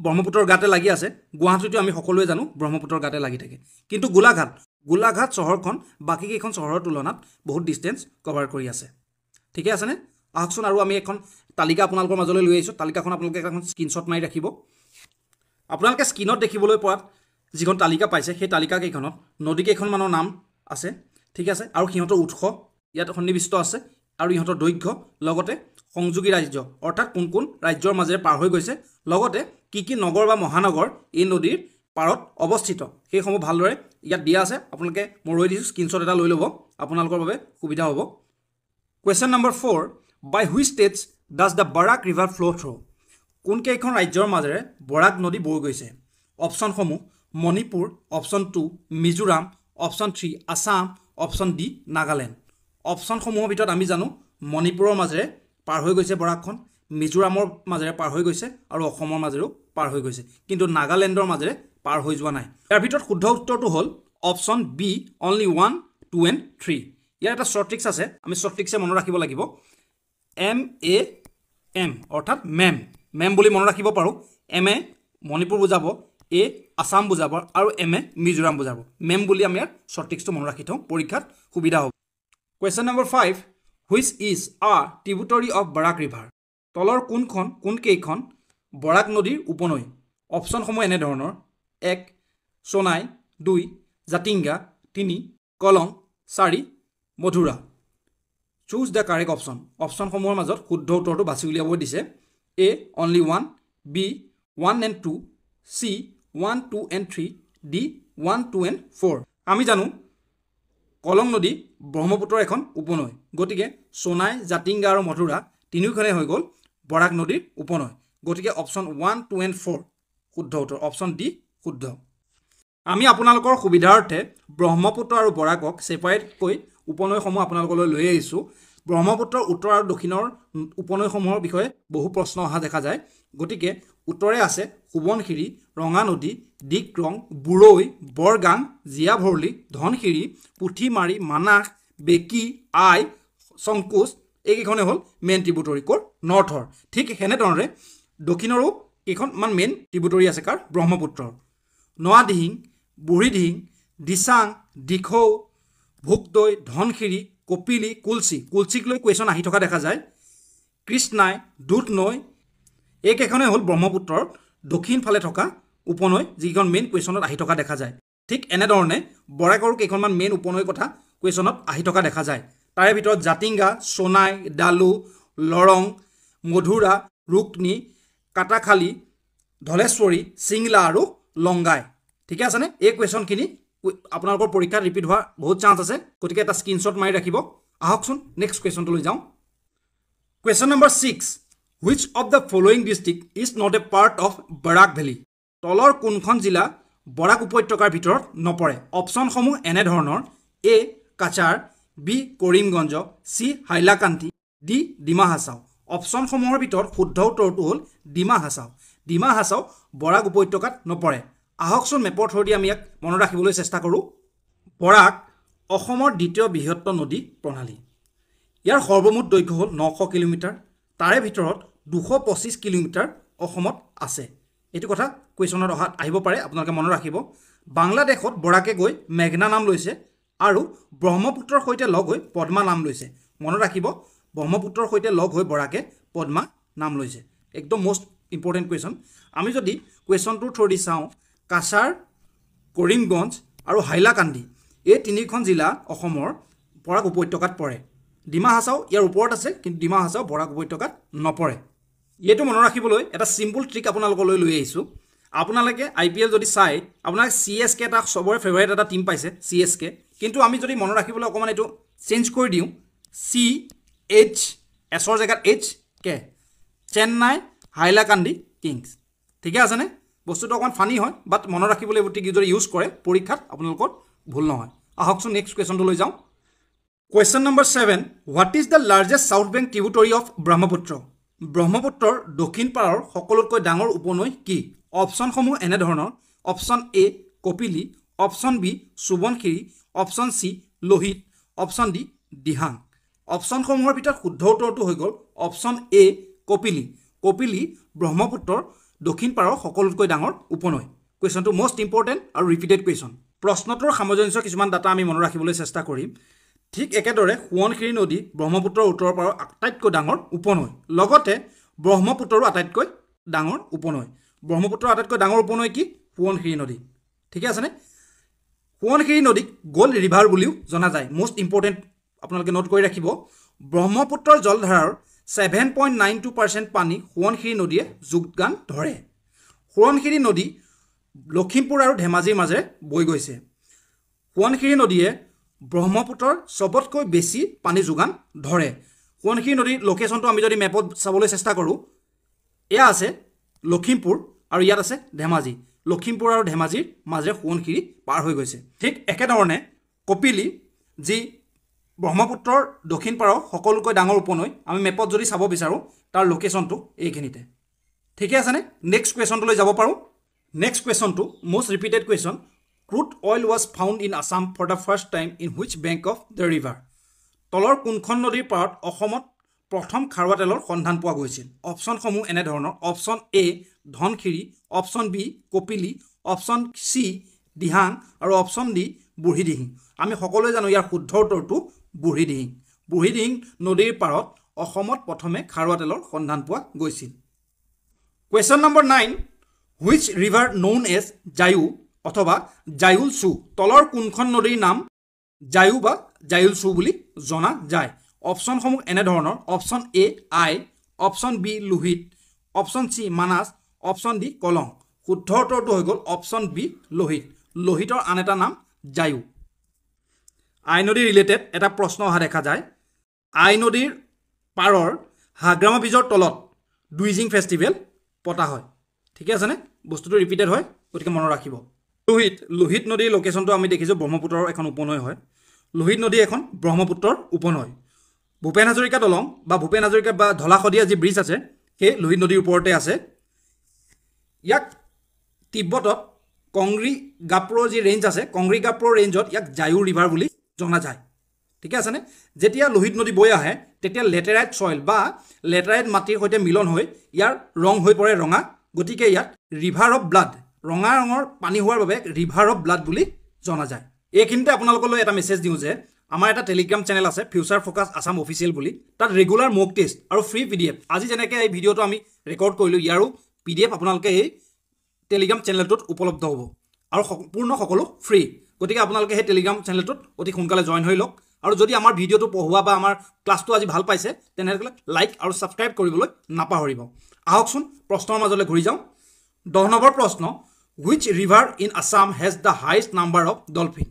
ব্ৰহ্মপুত্ৰৰ গাতে লাগি আছে গুৱাহাটীটো আমি সকলোৱে জানো ব্ৰহ্মপুত্ৰৰ গাতে লাগি থাকে কিন্তু গোলাঘাট চহৰখন বাকীকেইখন চহৰৰ তুলনাত বহুত ডিষ্টেঞ্চ কভাৰ কৰি আছে ঠিকে আছেনে আহকচোন আৰু আমি এখন তালিকা আপোনালোকৰ মাজলৈ লৈ আহিছোঁ তালিকাখন আপোনালোকে এখন স্ক্ৰীনশ্বট মাৰি ৰাখিব আপোনালোকে স্ক্ৰীনত দেখিবলৈ পোৱাত যিখন তালিকা পাইছে সেই তালিকাকেইখনত নদীকেইখনমানৰ নাম আছে ঠিক আছে আৰু সিহঁতৰ উৎস ইয়াত সন্নিৱিষ্ট আছে আৰু ইহঁতৰ দৈৰ্ঘ্য লগতে সংযোগী ৰাজ্য অৰ্থাৎ কোন ৰাজ্যৰ মাজেৰে পাৰ হৈ গৈছে লগতে কি নগৰ বা মহানগৰ এই নদীৰ পাৰত অৱস্থিত সেইসমূহ ভালদৰে ইয়াত দিয়া আছে আপোনালোকে মই ৰৈ দিছোঁ স্ক্ৰীনশ্বট এটা লৈ ল'ব আপোনালোকৰ বাবে সুবিধা হ'ব question number 4 by which states does the Barak river flow' through কোনকেইখন ৰাজ্যৰ মাজেৰে বৰাক নদী বৈ গৈছে অপশ্যনসমূহ Manipur option 2 Mizoram option 3 Assam option D Nagaland অপশ্যনসমূহৰ ভিতৰত আমি জানো মণিপুৰৰ মাজেৰে পাৰ হৈ গৈছে বৰাকখন মিজোৰামৰ মাজেৰে পাৰ হৈ গৈছে আৰু অসমৰ মাজেৰেও পাৰ হৈ গৈছে কিন্তু নাগালেণ্ডৰ মাজেৰে পাৰ হৈ যোৱা নাই ইয়াৰ ভিতৰত শুদ্ধ উত্তৰটো হ'ল অপশ্যন বি অনলি 1 2 and 3 ইয়াৰ এটা শ্বৰ্ট ট্ৰিক্স আছে আমি শ্বৰ্ট ট্ৰিক্সে মনত ৰাখিব লাগিব MAM অৰ্থাৎ মেম বুলি মনত ৰাখিব পাৰোঁ MA মণিপুৰ বুজাব A আছাম বুজাব আৰু MA মিজোৰাম বুজাব মেম বুলি আমি ইয়াৰ শ্বৰ্ট ট্ৰিক্সটো মনত ৰাখি থওঁ পৰীক্ষাত সুবিধা হ'ব question number 5 which is a tributary of Barak river তলৰ কোনকেইখন বৰাক নদীৰ উপনৈ অপশ্যনসমূহ এনেধৰণৰ 1 Sonai 2 Jatinga 3 Kolong 4 Madhura choose the correct অপশ্যনসমূহৰ মাজত শুদ্ধ উত্তৰটো বাছি উলিয়াব দিছে A only 1 B 1 and 2 C 1 2 and 3 D 1 2 and 4 আমি জানো কলং নদী ব্ৰহ্মপুত্ৰৰ এখন উপনৈ গতিকে সোনাই জাতিংগা আৰু মধুৰা তিনিওখনে হৈ গ'ল বৰাক নদীৰ উপনৈ গতিকে অপশ্যন 1 2 and 4 শুদ্ধ উত্তৰ অপশ্যন ডি শুদ্ধ আমি আপোনালোকৰ সুবিধাৰ্থে ব্ৰহ্মপুত্ৰ আৰু বৰাকক ছেপাৰেটকৈ উপনৈসমূহ আপোনালোকলৈ লৈ আহিছোঁ ব্ৰহ্মপুত্ৰৰ উত্তৰ আৰু দক্ষিণৰ উপনৈসমূহৰ বিষয়ে বহু প্ৰশ্ন অহা দেখা যায় গতিকে উত্তৰে আছে সোৱণশিৰি ৰঙানদী ডিক্ৰং বুৰৈ বৰগাং জীয়াভৰলি ধনশিৰি পুথিমাৰি মানাস বেকি আই সংকোচ এইকেইখনে হ'ল মেইন ট্ৰিবিউটৰী ক'ৰ নৰ্থৰ ঠিক সেনেধৰণে দক্ষিণৰো কেইখনমান মেইন ট্ৰিবিউটৰী আছে কাৰ ব্ৰহ্মপুত্ৰৰ নোৱাদিহিং বুঢ়ীদিহিং দিচাং দিখৌ ভোগদৈ ধনশিৰি কপিলি কুলচিক লৈ কুৱেশ্যন আহি থকা দেখা যায় কৃষ্ণাই দুধনৈ এইকেইখনে হ'ল ব্ৰহ্মপুত্ৰৰ দক্ষিণ ফালে থকা উপনৈ যিকেইখন মেইন কুৱেশ্যনত আহি থকা দেখা যায় ঠিক এনেধৰণে বৰাকৰো কেইখনমান মেইন উপনৈৰ কথা কুৱেশ্যনত আহি থকা দেখা যায় তাৰে ভিতৰত জাতিংগা সোনাই ডালু লৰং মধুৰা ৰুকনি কাটাখালি ধলেশ্বৰী চিংলা আৰু লংগাই ঠিকে আছেনে এই কুৱেশ্যনখিনি আপোনালোকৰ পৰীক্ষাত ৰিপিট হোৱাৰ বহুত চান্স আছে গতিকে এটা স্ক্ৰীনশ্বট মাৰি ৰাখিব আহকচোন নেক্সট কুৱেশ্যনটো লৈ যাওঁ question number 6 which of the following district is not a part of Barak Valley তলৰ কোনখন জিলা বৰাক উপত্যকাৰ ভিতৰত নপৰে অপশ্যনসমূহ এনে ধৰণৰ A Cachar B Karimganj C Hailakandi D Dima Hasao অপশ্যনসমূহৰ ভিতৰত শুদ্ধ উত্তৰটো হ'ল ডিমা হাছাও বৰাক উপত্যকাত নপৰে আহকচোন মেপৰ থ্ৰুদি আমি ইয়াক মনত ৰাখিবলৈ চেষ্টা কৰোঁ বৰাক অসমৰ দ্বিতীয় বৃহত্তম নদী প্ৰণালী ইয়াৰ সৰ্বমুঠ দৈৰ্ঘ্য হ'ল 900 কিলোমিটাৰ তাৰে ভিতৰত 225 কিলোমিটাৰ অসমত আছে এইটো কথা কুৱেশ্যনত আহিব পাৰে আপোনালোকে মনত ৰাখিব বাংলাদেশত বৰাকে গৈ মেঘনা নাম লৈছে আৰু ব্ৰহ্মপুত্ৰৰ সৈতে লগ হৈ পদ্মা নাম লৈছে মনত ৰাখিব ব্ৰহ্মপুত্ৰৰ সৈতে লগ হৈ বৰাকে পদ্মা নাম লৈছে একদম মোষ্ট ইম্পৰ্টেণ্ট কুৱেশ্যন আমি যদি কুৱেশ্যনটোৰ থ্ৰুদি চাওঁ কাছাৰ কৰিমগঞ্জ আৰু হাইলাকান্দি এই তিনিখন জিলা অসমৰ বৰাক উপত্যকাত পৰে ডিমা হাছাও ইয়াৰ ওপৰত আছে কিন্তু ডিমা হাছাও বৰাক উপত্যকাত নপৰে এইটো মনত ৰাখিবলৈ এটা চিম্পল ট্ৰিক আপোনালোকলৈ লৈ আহিছোঁ আপোনালোকে IPL যদি চাই আপোনালোকে CSK এটা সবৰে ফেভাৰিট এটা টিম পাইছে CSK কিন্তু আমি যদি মনত ৰাখিবলৈ অকণমান এইটো চেঞ্জ কৰি দিওঁ CH এছৰ জেগাত HK চেন্নাই হাইলাকান্দি কিংছ ঠিকে আছেনে বস্তুটো অকণমান ফানি হয় বাট মনত ৰাখিবলৈ এইবোৰ ট্ৰিক যদি ইউজ কৰে পৰীক্ষাত আপোনালোকৰ ভুল নহয় আহকচোন নেক্সট কুৱেশ্যনটো লৈ যাওঁ question number 7 what is the largest south bank tributary of Brahmaputra ব্ৰহ্মপুত্ৰৰ দক্ষিণ পাৰৰ সকলোতকৈ ডাঙৰ উপনৈ কি অপশ্যনসমূহ এনে ধৰণৰ option A Kopili option B Subansiri option C Lohit option D Dihang অপশ্যনসমূহৰ ভিতৰত শুদ্ধ উত্তৰটো হৈ গ'ল অপশ্যন এ কপিলী ব্ৰহ্মপুত্ৰৰ দক্ষিণ পাৰৰ সকলোতকৈ ডাঙৰ উপনৈ কুৱেশ্যনটো মষ্ট ইম্পৰ্টেণ্ট আৰু ৰিপিটেড কুৱেশ্যন প্ৰশ্নটোৰ সামঞ্জস্য কিছুমান ডাটা আমি মনত ৰাখিবলৈ চেষ্টা কৰিম ঠিক একেদৰে সোৱণশিৰি নদী ব্ৰহ্মপুত্ৰৰ উত্তৰ পাৰৰ আটাইতকৈ ডাঙৰ উপনৈ লগতে ব্ৰহ্মপুত্ৰৰো আটাইতকৈ ডাঙৰ উপনৈ ব্ৰহ্মপুত্ৰৰ আটাইতকৈ ডাঙৰ উপনৈ কি সোৱণশিৰি নদী ঠিকে আছেনে সোৱণশিৰি নদীক গ'ল্ড ৰিভাৰ বুলিও জনা যায় মষ্ট ইম্পৰ্টেণ্ট আপোনালোকে নোট কৰি ৰাখিব ব্ৰহ্মপুত্ৰৰ জলধাৰাৰ 7.92% পানী সোৱণশিৰি নদীয়ে যোগদান ধৰে সোৱণশিৰি নদী লখিমপুৰ আৰু ধেমাজিৰ মাজেৰে বৈ গৈছে সোৱণশিৰি নদীয়ে ব্ৰহ্মপুত্ৰৰ চবতকৈ বেছি পানী যোগান ধৰে সোৱণশিৰি নদীৰ লোকেশ্যনটো আমি যদি মেপত চাবলৈ চেষ্টা কৰোঁ এয়া আছে লখিমপুৰ আৰু ইয়াত আছে ধেমাজি লখিমপুৰ আৰু ধেমাজিৰ মাজেৰে সোৱণশিৰি পাৰ হৈ গৈছে ঠিক একেধৰণে কপিলী যি ব্ৰহ্মপুত্ৰৰ দক্ষিণ পাৰৰ সকলোতকৈ ডাঙৰ উপনৈ আমি মেপত যদি চাব বিচাৰোঁ তাৰ লোকেশ্যনটো এইখিনিতে ঠিকে আছেনে নেক্সট কুৱেশ্যনটোলৈ যাব পাৰোঁ নেক্সট কুৱেশ্যনটো most repeated question crude oil was found in Assam for the first time in which bank of the river তলৰ কোনখন নদীৰ পাৰত অসমত প্ৰথম খাৰুৱা তেলৰ সন্ধান পোৱা গৈছিল অপশ্যনসমূহ এনে ধৰণৰ option A Dhansiri option B Kopili option C Dihang আৰু অপশ্যন ডি বুঢ়ীদিহিং আমি সকলোৱে জানো ইয়াৰ শুদ্ধ উত্তৰটো বুঢ়ীদিহিং নদীৰ পাৰত অসমত প্ৰথমে খাৰুৱা তেলৰ সন্ধান পোৱা গৈছিল question number 9 which river known as জায়ু অথবা জায়ুল চু তলৰ কোনখন নদীৰ নাম জায়ু বা জায়ুল চু বুলি জনা যায় অপশ্যনসমূহ এনে ধৰণৰ option A Ai option B Lohit option C Manas option D Kolong শুদ্ধ উত্তৰটো হৈ গ'ল অপশ্যন বি লোহিতৰ আন এটা নাম জায়ু আই নদী ৰিলেটেড এটা প্ৰশ্ন অহা দেখা যায় আই নদীৰ পাৰৰ হাগ্ৰামা ব্ৰীজৰ তলত ডুইজিং ফেষ্টিভেল পতা হয় ঠিকে আছেনে বস্তুটো ৰিপিটেড হয় গতিকে মনত ৰাখিব লোহিত নদীৰ লোকেশ্যনটো আমি দেখিছোঁ ব্ৰহ্মপুত্ৰৰ এখন উপনৈ হয় লোহিত নদী এখন ব্ৰহ্মপুত্ৰৰ উপনৈ ভূপেন হাজৰিকা দলং বা ভূপেন হাজৰিকা বা ধলাশদিয়া যি ব্ৰিজ আছে সেই লোহিত নদীৰ ওপৰতে আছে ইয়াক তিব্বতত কংগ্ৰী গাপ্ৰ যি ৰেঞ্জ আছে কংগ্ৰী গাপ্ৰ ৰেঞ্জত ইয়াক জায়ু ৰিভাৰ বুলি জনা যায় ঠিকে আছেনে যেতিয়া লোহিত নদী বৈ আহে তেতিয়া লেটেৰাইট ছইল বা লেটেৰাইট মাটিৰ সৈতে মিলন হৈ ইয়াৰ ৰং হৈ পৰে ৰঙা গতিকে ইয়াক ৰিভাৰ অফ ব্লাড ৰঙা ৰঙৰ পানী হোৱাৰ বাবে ৰিভাৰ অফ ব্লাড বুলি জনা যায় এইখিনিতে আপোনালোকলৈ এটা মেছেজ দিওঁ যে আমাৰ এটা টেলিগ্ৰাম চেনেল আছে ফিউচাৰ ফ'কাছ আছাম অফিচিয়েল বুলি তাত ৰেগুলাৰ মক টেষ্ট আৰু ফ্ৰী PDF আজি যেনেকৈ এই ভিডিঅ'টো আমি ৰেকৰ্ড কৰিলোঁ ইয়াৰো PDF আপোনালোকে এই টেলিগ্ৰাম চেনেলটোত উপলব্ধ হ'ব আৰু সম্পূৰ্ণ সকলো ফ্ৰী গতিকে আপোনালোকে সেই টেলিগ্ৰাম চেনেলটোত অতি সোনকালে জইন হৈ লওক আৰু যদি আমাৰ ভিডিঅ'টো পঢ়োৱা বা আমাৰ ক্লাছটো আজি ভাল পাইছে তেনেহ'লে লাইক আৰু ছাবস্ক্ৰাইব কৰিবলৈ নাপাহৰিব আহকচোন প্ৰশ্নৰ মাজলৈ ঘূৰি যাওঁ 10 নম্বৰ প্ৰশ্ন which river in Assam has the highest number of dolphin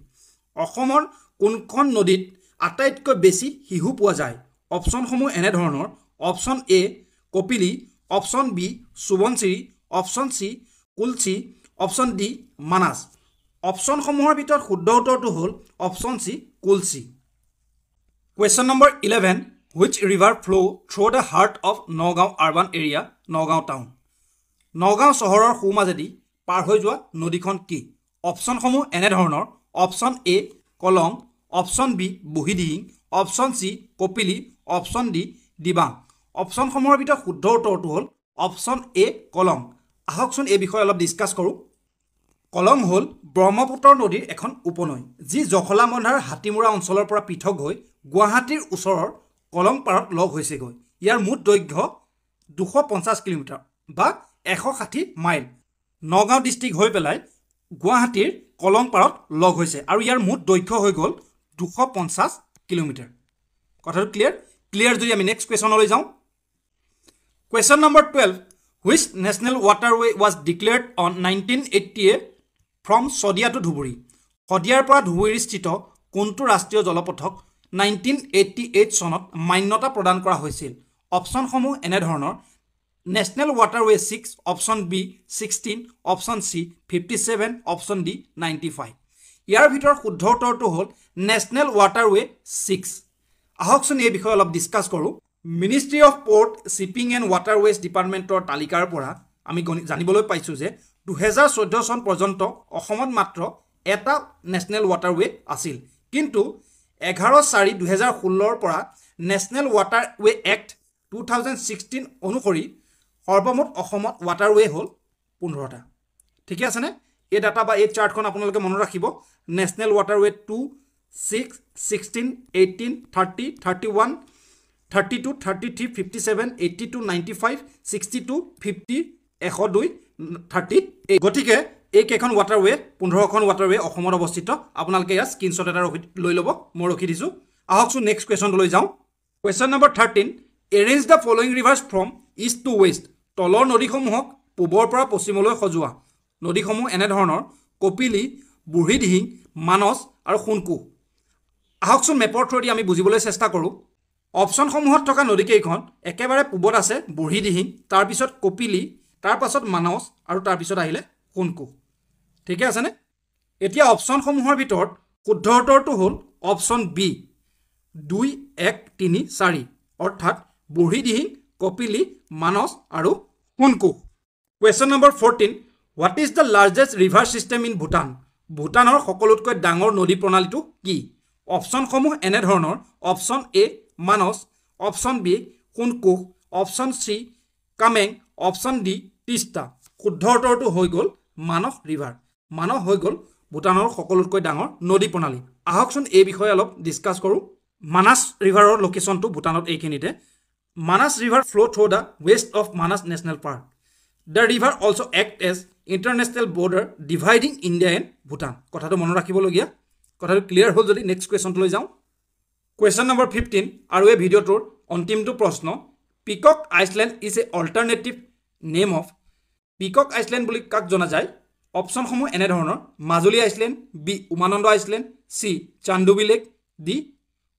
অসমৰ কোনখন নদীত আটাইতকৈ বেছি শিহু পোৱা যায় অপচনসমূহ এনে ধৰণৰ option A Kopili option B Subansiri option C Kulsi option D Manas অপচনসমূহৰ ভিতৰত শুদ্ধ উত্তৰটো হ'ল option C Kulsi Question number 11 Which river flow through the heart of Nagaon urban area Nagaon town Nagaon চহৰৰ সোঁমাজেদি পাৰ হৈ যোৱা নদীখন কি অপচনসমূহ এনে ধৰণৰ option A Kolong option B Burhidihing option C Kopili option D Dibang অপচনসমূহৰ ভিতৰত শুদ্ধ উত্তৰটো হ'ল অপচন এ কলং আহকচোন এই বিষয়ে অলপ ডিসকাস কৰোঁ কলং হ'ল ব্ৰহ্মপুত্ৰ নদীৰ এখন উপনৈ যি জখলাবন্ধাৰ হাতীমুৰা অঞ্চলৰ পৰা পৃথক হৈ গুৱাহাটীৰ ওচৰৰ কলং পাৰত লগ হৈছেগৈ ইয়াৰ মুঠ দৈৰ্ঘ্য 250 কিলোমিটাৰ বা 160 মাইল নগাঁও ডিস্ট্ৰিক্ট হৈ পেলাই গুৱাহাটীৰ কলং পাৰত লগ হৈছে আৰু ইয়াৰ মুঠ দৈৰ্ঘ্য হৈ গ'ল 250 কিলোমিটাৰ কথাটো ক্লিয়াৰ যদি আমি নেক্সট কোৱেশ্যনলৈ যাওঁ Question number 12 Which national waterway was declared on 1988 from Sodia to Dhuburi Sodiar পৰা ধুবুৰীস্থিত কোনটো ৰাষ্ট্ৰীয় জলপথক 1988 চনত মান্যতা প্ৰদান কৰা হৈছিল অপচনসমূহ এনে ধৰণৰ National Waterway 6 option B 16 option C 57 option D 95 ইয়াৰ ভিতৰত শুদ্ধ উত্তৰটো হ'ল National Waterway 6 আহকচোন এই বিষয়ে অলপ ডিসকাস কৰোঁ Ministry of Port, Shipping and Waterways ডিপাৰ্টমেণ্টৰ তালিকাৰ পৰা আমি জানিবলৈ পাইছো যে 2014 চন পৰ্যন্ত অসমত মাত্ৰ এটা নেশনেল ৱাটাৰৱে আছিল কিন্তু 11/4/2016 ৰ পৰা নেশনেল ৱাটাৰৱে এক্ট 2016 অনুসৰি সৰ্বমুঠ অসমত ৱাটাৰৱে হ'ল 15টা ঠিক আছে নে এই ডাটা বা এই চাৰ্টখন আপোনালোকে মনত ৰাখিব নেশনেল ৱাটাৰৱে 2 6 16 18 30 31 32 33 57 82 95 62 50 102 38 গতিকে এই কেখন ৱাটাৰৱে 15খন ৱাটাৰৱে অসমত অৱস্থিত আপোনালোকে ইয়াৰ স্ক্ৰিনশ্বট এটা লৈ ল'ব মই ৰখি দিছো আহকচোন নেক্সট কোৱেশ্যনলৈ যাওঁ question number 13 Arrange the following rivers from east to west তলৰ নদীসমূহক পূবৰ পৰা পশ্চিমলৈ সজোৱা নদীসমূহ এনে ধৰণৰ কপিলি বুঢ়ীদিহিং মানস আৰু সোণকু আহকচোন মেপৰ থ্ৰুদি আমি বুজিবলৈ চেষ্টা কৰোঁ অপচনসমূহত থকা নদীকেইখন একেবাৰে পূবত আছে বুঢ়ীদিহিং তাৰ পিছত কপিলি তাৰ পাছত মানস আৰু তাৰ পিছত আহিলে সোণকু ঠিক আছে নে এতিয়া অপচনসমূহৰ ভিতৰত শুদ্ধ উত্তৰটো হ'ল অপচন বি 2 1 3 4 অৰ্থাৎ বুঢ়ীদিহিং কপিলি মানস আৰু সোণকু question number 14 What is the largest river system in Bhutan ভূটানৰ সকলোতকৈ ডাঙৰ নদী প্ৰণালীটো কি অপচনসমূহ এনে ধৰণৰ option A Manas option B Sankosh option C Kameng option D Teesta শুদ্ধ উত্তৰটো হৈ গ'ল মানস ৰিভাৰ মানস হৈ গ'ল ভূটানৰ সকলোতকৈ ডাঙৰ নদী প্ৰণালী আহকচোন এই বিষয়ে অলপ ডিসকাস কৰোঁ মানাস ৰিভাৰৰ লোকেশনটো ভূটানত এইখিনিতে Manas river flow through the west of Manas national park the river also act as international border dividing India and Bhutan কথাটো মনত ৰাখিবলগীয়া কথাটো ক্লিয়াৰ হ'ল যদি নেক্সট কুৱেশ্যনলৈ যাওঁ Question number 15 আৰু এই ভিডিঅ'টোৰ অন্তিমটো প্ৰশ্ন peacock island is a alternative name of peacock island বুলি কাক জনা যায় অপচনসমূহ এনে ধৰণৰ Majuli island B Umananda island C Chandubi lake D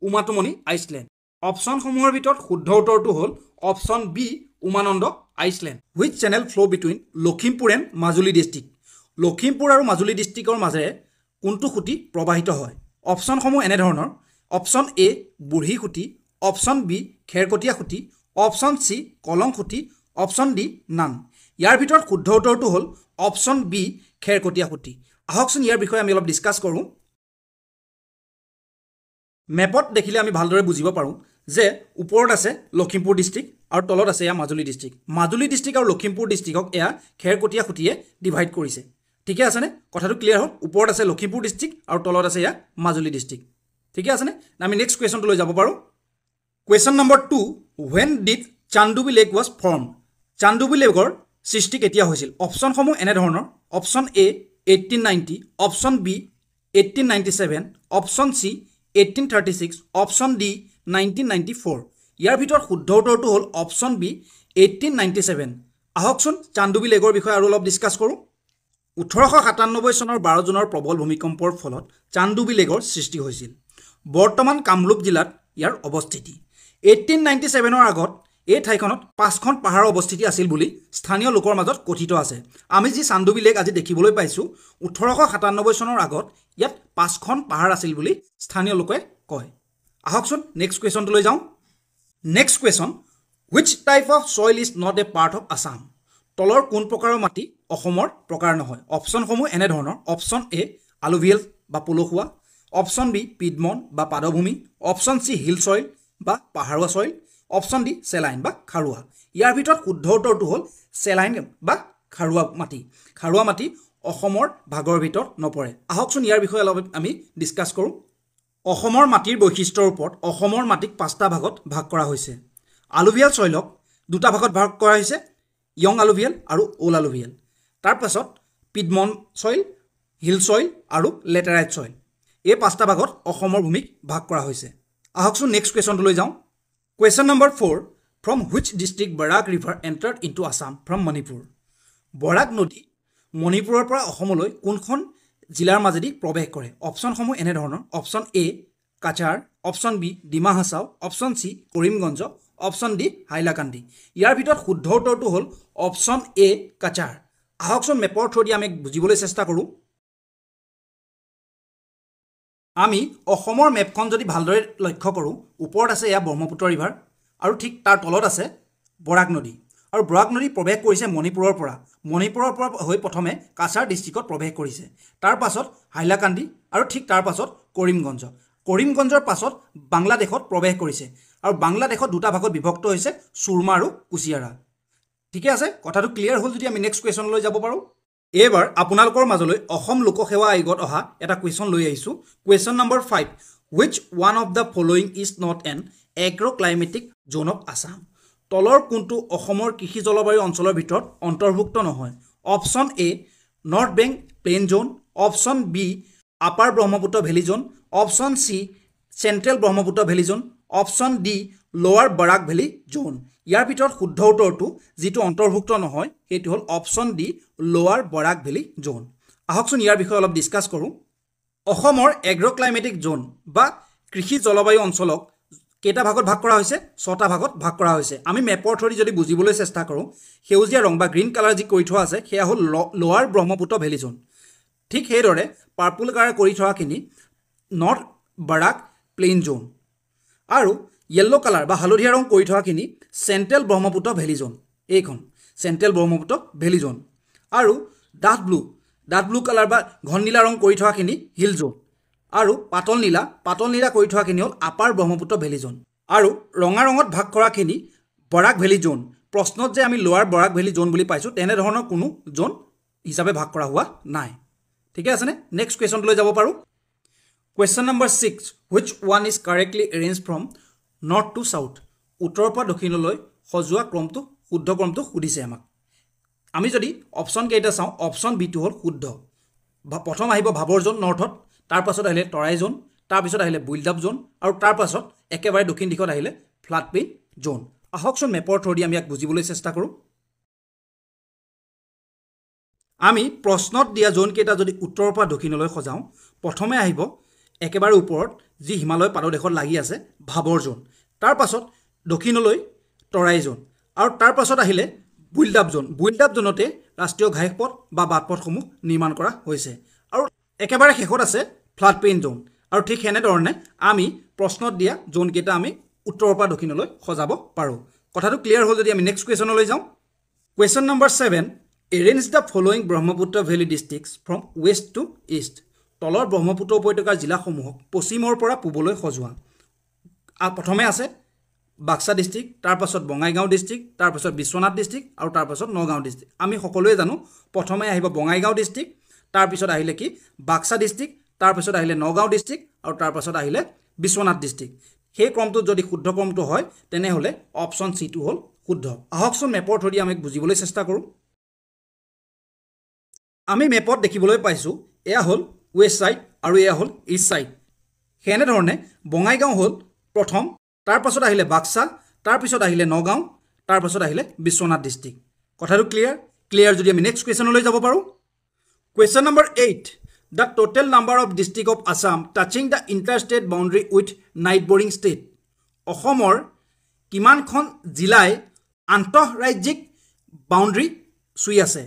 Umatumoni island অপচনসমূহৰ ভিতৰত শুদ্ধ উত্তৰটো হ'ল option B Umananda island which channel flow between Lakhimpur and Majuli district Lakhimpur আৰু মাজুলী ডিষ্ট্ৰিক্টৰ মাজেৰে কোনটো খুঁটি প্ৰবাহিত হয় অপচনসমূহ এনে ধৰণৰ অপচন এ বুঢ়ী খুঁটি অপচন বি খেৰকটীয়া খুঁটি অপচন সি কলং খুঁটি অপচন ডি নান ইয়াৰ ভিতৰত শুদ্ধ উত্তৰটো হ'ল অপচন বি খেৰকটীয়া খুঁটি আহকচোন ইয়াৰ বিষয়ে আমি অলপ ডিসকাস কৰোঁ মেপত দেখিলে আমি ভালদৰে বুজিব পাৰোঁ যে ওপৰত আছে লখিমপুৰ ডিস্ট্ৰিক্ট আৰু তলত আছে এয়া মাজুলী ডিস্ট্ৰিক্ট আৰু লখিমপুৰ ডিস্ট্ৰিক্টক এয়া খেৰকটীয়া খুঁটিয়ে ডিভাইড কৰিছে ঠিকে আছেনে কথাটো ক্লিয়াৰ হ'ল ওপৰত আছে লখিমপুৰ ডিস্ট্ৰিক্ট আৰু তলত আছে এয়া মাজুলী ডিস্ট্ৰিক্ট ঠিক আছে নে আমি নেক্সট কোৱেশ্যনটো লৈ যাব পাৰোঁ question number 2 when did Chandubi lake was formed Chandubi লেকৰ সৃষ্টি কেতিয়া হৈছিল অপচনসমূহ এনে ধৰণৰ option A 1890 option B 1897 option C 1836 option D 1994 ইয়াৰ ভিতৰত শুদ্ধ উত্তৰটো হ'ল অপচন বি 1897 আহকচোন চান্দুবি লেকৰ বিষয়ে আৰু অলপ ডিছকাছ কৰোঁ। 1897 চনৰ 12 জুনৰ প্ৰবল ভূমিকম্পৰ ফলত চান্দুবি লেকৰ সৃষ্টি হৈছিল। বৰ্তমান কামৰূপ জিলাত ইয়াৰ অৱস্থিতি। 1897ৰ আগত এই ঠাইখনত 5খন পাহাৰ অৱস্থিতি আছিল বুলি স্থানীয় লোকৰ মাজত কথিত আছে। আমি যি চান্দুবি লেক আজি দেখিবলৈ পাইছোঁ 1897 চনৰ আগত ইয়াত 5খন পাহাৰ আছিল বুলি স্থানীয় লোকে কয়। আহকচোন নেক্সট কুৱেশ্যনটোলৈ যাওঁ। Next question, which type of soil is not a part of Assam? তলৰ কোন প্ৰকাৰৰ মাটি অসমৰ প্ৰকাৰ নহয়? অপশ্যনসমূহ এনেধৰণৰ। অপশ্যন এ আলুভিয়েল বা পলসুৱা, অপশ্যন বি পিডমন বা পাদভূমি, অপশ্যন চি হিল ছইল বা পাহাৰুৱা ছইল, অপশ্যন ডি চেলাইন বা খাৰুৱা। ইয়াৰ ভিতৰত শুদ্ধ উত্তৰটো হ'ল চেলাইন বা খাৰুৱা মাটি। খাৰুৱা মাটি অসমৰ ভাগৰ ভিতৰত নপৰে। আহকচোন ইয়াৰ বিষয়ে অলপ আমি ডিছকাছ কৰোঁ। অসমৰ মাটিৰ বৈশিষ্ট্যৰ ওপৰত অসমৰ মাটিক 5টা ভাগত ভাগ কৰা হৈছে। আলুভিয়েল ছইলক 2টা ভাগত ভাগ কৰা হৈছে, য়ং আলুভিয়েল আৰু অ'ল্ড আলুভিয়েল। তাৰপাছত পিডমন ছইল, হিল ছইল আৰু লেটেৰাইট ছইল। এই 5টা ভাগত অসমৰ ভূমিক ভাগ কৰা হৈছে। আহকচোন নেক্সট কুৱেশ্যনটোলৈ যাওঁ। Question number 4, from which district Barak river entered into Assam from Manipur? Barak নদী মণিপুৰৰ পৰা অসমলৈ কোনখন জিলাৰ মাজেদি প্ৰৱেশ কৰে? অপশ্যনসমূহ এনেধৰণৰ। Option A Cachar, option B Dima Hasao, option C Karimganj, option D Hailakandi. ইয়াৰ ভিতৰত শুদ্ধ উত্তৰটো হ'ল অপশ্যন এ কাছাৰ। আহকচোন মেপৰ থ্ৰুদি আমি বুজিবলৈ চেষ্টা কৰোঁ। আমি অসমৰ মেপখন যদি ভালদৰে লক্ষ্য কৰোঁ, ওপৰত আছে এয়া ব্ৰহ্মপুত্ৰ ৰিভাৰ আৰু ঠিক তাৰ তলত আছে বৰাক নদী। আৰু বৰাক নদী প্ৰৱেশ কৰিছে মণিপুৰৰ পৰা হৈ প্ৰথমে কাছাৰ ডিষ্ট্ৰিক্টত প্ৰৱেশ কৰিছে। তাৰ পাছত হাইলাকান্দি আৰু ঠিক তাৰ পাছত কৰিমগঞ্জ। কৰিমগঞ্জৰ পাছত বাংলাদেশত প্ৰৱেশ কৰিছে আৰু বাংলাদেশত 2টা ভাগত বিভক্ত হৈছে চুৰমা আৰু কুচিয়াৰা। ঠিকে আছে, কথাটো ক্লিয়াৰ হ'ল। যদি আমি নেক্সট কুৱেশ্যনলৈ যাব পাৰোঁ। এইবাৰ আপোনালোকৰ মাজলৈ অসম লোকসেৱা আয়োগত অহা এটা কুৱেশ্যন লৈ আহিছোঁ। Question number 5, which one of the following is not an agro climatic zone of Assam? তলৰ কোনটো অসমৰ কৃষি জলবায়ু অঞ্চলৰ ভিতৰত অন্তৰ্ভুক্ত নহয়? Option A north bank plain zone, option B upper Brahmaputra valley zone, option C central Brahmaputra valley zone, option D lower Barak valley zone. ইয়াৰ ভিতৰত শুদ্ধ উত্তৰটো যিটো অন্তৰ্ভুক্ত নহয় সেইটো হ'ল option D lower Barak valley zone. আহকচোন ইয়াৰ বিষয়ে অলপ ডিছকাছ কৰোঁ। অসমৰ এগ্ৰ ক্লাইমেটিক জ'ন বা কৃষি জলবায়ু অঞ্চলক কেইটা ভাগত ভাগ কৰা হৈছে? 6টা ভাগত ভাগ কৰা হৈছে। আমি মেপৰ থ্ৰুদি যদি বুজিবলৈ চেষ্টা কৰোঁ, সেউজীয়া ৰং বা গ্ৰীণ কালাৰ যি কৰি থোৱা আছে সেয়া হ'ল লোৱাৰ ব্ৰহ্মপুত্ৰ ভেলী জ'ন। ঠিক সেইদৰে পাৰ্পুল কালাৰ কৰি থোৱাখিনি নৰ্থ বৰাক প্লেইন জ'ন আৰু য়েল্ল' কালাৰ বা হালধীয়া ৰং কৰি থোৱাখিনি চেণ্ট্ৰেল ব্ৰহ্মপুত্ৰ ভেলী জ'ন। এইখন চেণ্ট্ৰেল ব্ৰহ্মপুত্ৰ ভেলী জ'ন। আৰু ডাঠ ব্লু কালাৰ বা ঘন নীলা ৰং কৰি থোৱাখিনি হিল জ'ন আৰু পাতল নীলা কৰি থোৱাখিনি হ'ল আপাৰ ব্ৰহ্মপুত্ৰ ভেলী জ'ন। আৰু ৰঙা ৰঙত ভাগ কৰাখিনি বৰাক ভেলী জ'ন। প্ৰশ্নত যে আমি লোৱাৰ বৰাক ভেলী জ'ন বুলি পাইছোঁ, তেনেধৰণৰ কোনো জ'ন হিচাপে ভাগ কৰা হোৱা নাই। ঠিকে আছেনে? নেক্সট কুৱেশ্যনটোলৈ যাব পাৰোঁ। Question number 6, which one is correctly arrange from north to south? উত্তৰৰ পৰা দক্ষিণলৈ সজোৱা ক্ৰমটো, শুদ্ধ ক্ৰমটো সুধিছে আমাক। আমি যদি অপশ্যন কেইটা চাওঁ, অপশ্যন বিটো হ'ল শুদ্ধ। প্ৰথম আহিব ভাবৰ জ'ন নৰ্থত, তাৰপাছত আহিলে তৰাই জ'ন, তাৰপিছত আহিলে বুইল্ড আপ জ'ন আৰু তাৰপাছত একেবাৰে দক্ষিণ দিশত আহিলে ফ্লাড প্লেইন জ'ন। আহকচোন মেপৰ থ্ৰুদি আমি ইয়াক বুজিবলৈ চেষ্টা কৰোঁ। আমি প্ৰশ্নত দিয়া জ'নকেইটা যদি উত্তৰৰ পৰা দক্ষিণলৈ সজাওঁ, প্ৰথমে আহিব একেবাৰে ওপৰত যি হিমালয় পাদদেশত লাগি আছে ভাবৰ জ'ন, তাৰপাছত দক্ষিণলৈ তৰাই জ'ন আৰু তাৰপাছত আহিলে build up zone. Build up জ'নতে ৰাষ্ট্ৰীয় ঘাইপথ বা বাটপথসমূহ নিৰ্মাণ কৰা হৈছে আৰু একেবাৰে শেষত আছে ফ্লাড প্লেইন জ'ন। আৰু ঠিক সেনেধৰণে আমি প্ৰশ্নত দিয়া জ'নকেইটা আমি উত্তৰৰ পৰা দক্ষিণলৈ সজাব পাৰোঁ। কথাটো ক্লিয়াৰ হ'ল। যদি আমি নেক্সট কুৱেশ্যনলৈ যাওঁ। Question number 7, arrange the following Brahmaputra valley districts from waste to east. তলৰ ব্ৰহ্মপুত্ৰ উপত্যকাৰ জিলাসমূহক পশ্চিমৰ পৰা পূবলৈ সজোৱা। প্ৰথমে আছে বাক্সা ডিষ্ট্ৰিক্ট, তাৰপাছত বঙাইগাঁও ডিষ্ট্ৰিক্ট, তাৰপাছত বিশ্বনাথ ডিষ্ট্ৰিক্ট আৰু তাৰপাছত নগাঁও ডিষ্ট্ৰিক্ট। আমি সকলোৱে জানো প্ৰথমে আহিব বঙাইগাঁও ডিষ্ট্ৰিক্ট, তাৰপিছত আহিলে কি বাক্সা ডিষ্ট্ৰিক্ট, তাৰপিছত আহিলে নগাঁও ডিষ্ট্ৰিক্ট আৰু তাৰপাছত আহিলে বিশ্বনাথ ডিষ্ট্ৰিক্ট। সেই ক্ৰমটোত যদি শুদ্ধ ক্ৰমটো হয় তেনেহ'লে অপশ্যন চিটো হ'ল শুদ্ধ। আহকচোন মেপৰ থ্ৰুদি আমি বুজিবলৈ চেষ্টা কৰোঁ। আমি মেপত দেখিবলৈ পাইছোঁ এয়া হ'ল ৱেষ্ট ছাইড আৰু এয়া হ'ল ইষ্ট ছাইড। সেনেধৰণে বঙাইগাঁও হ'ল প্ৰথম, তাৰপাছত আহিলে বাক্সা, তাৰপিছত আহিলে নগাঁও, তাৰপাছত আহিলে বিশ্বনাথ ডিষ্ট্ৰিক্ট। কথাটো ক্লিয়াৰ যদি আমি নেক্সট কুৱেশ্যনলৈ যাব পাৰোঁ question number 8 the total number of district of Assam touching the interstate boundary with neighbouring state অসমৰ কিমানখন জিলাই আন্তঃৰাজ্যিক বাউণ্ডেৰী চুই আছে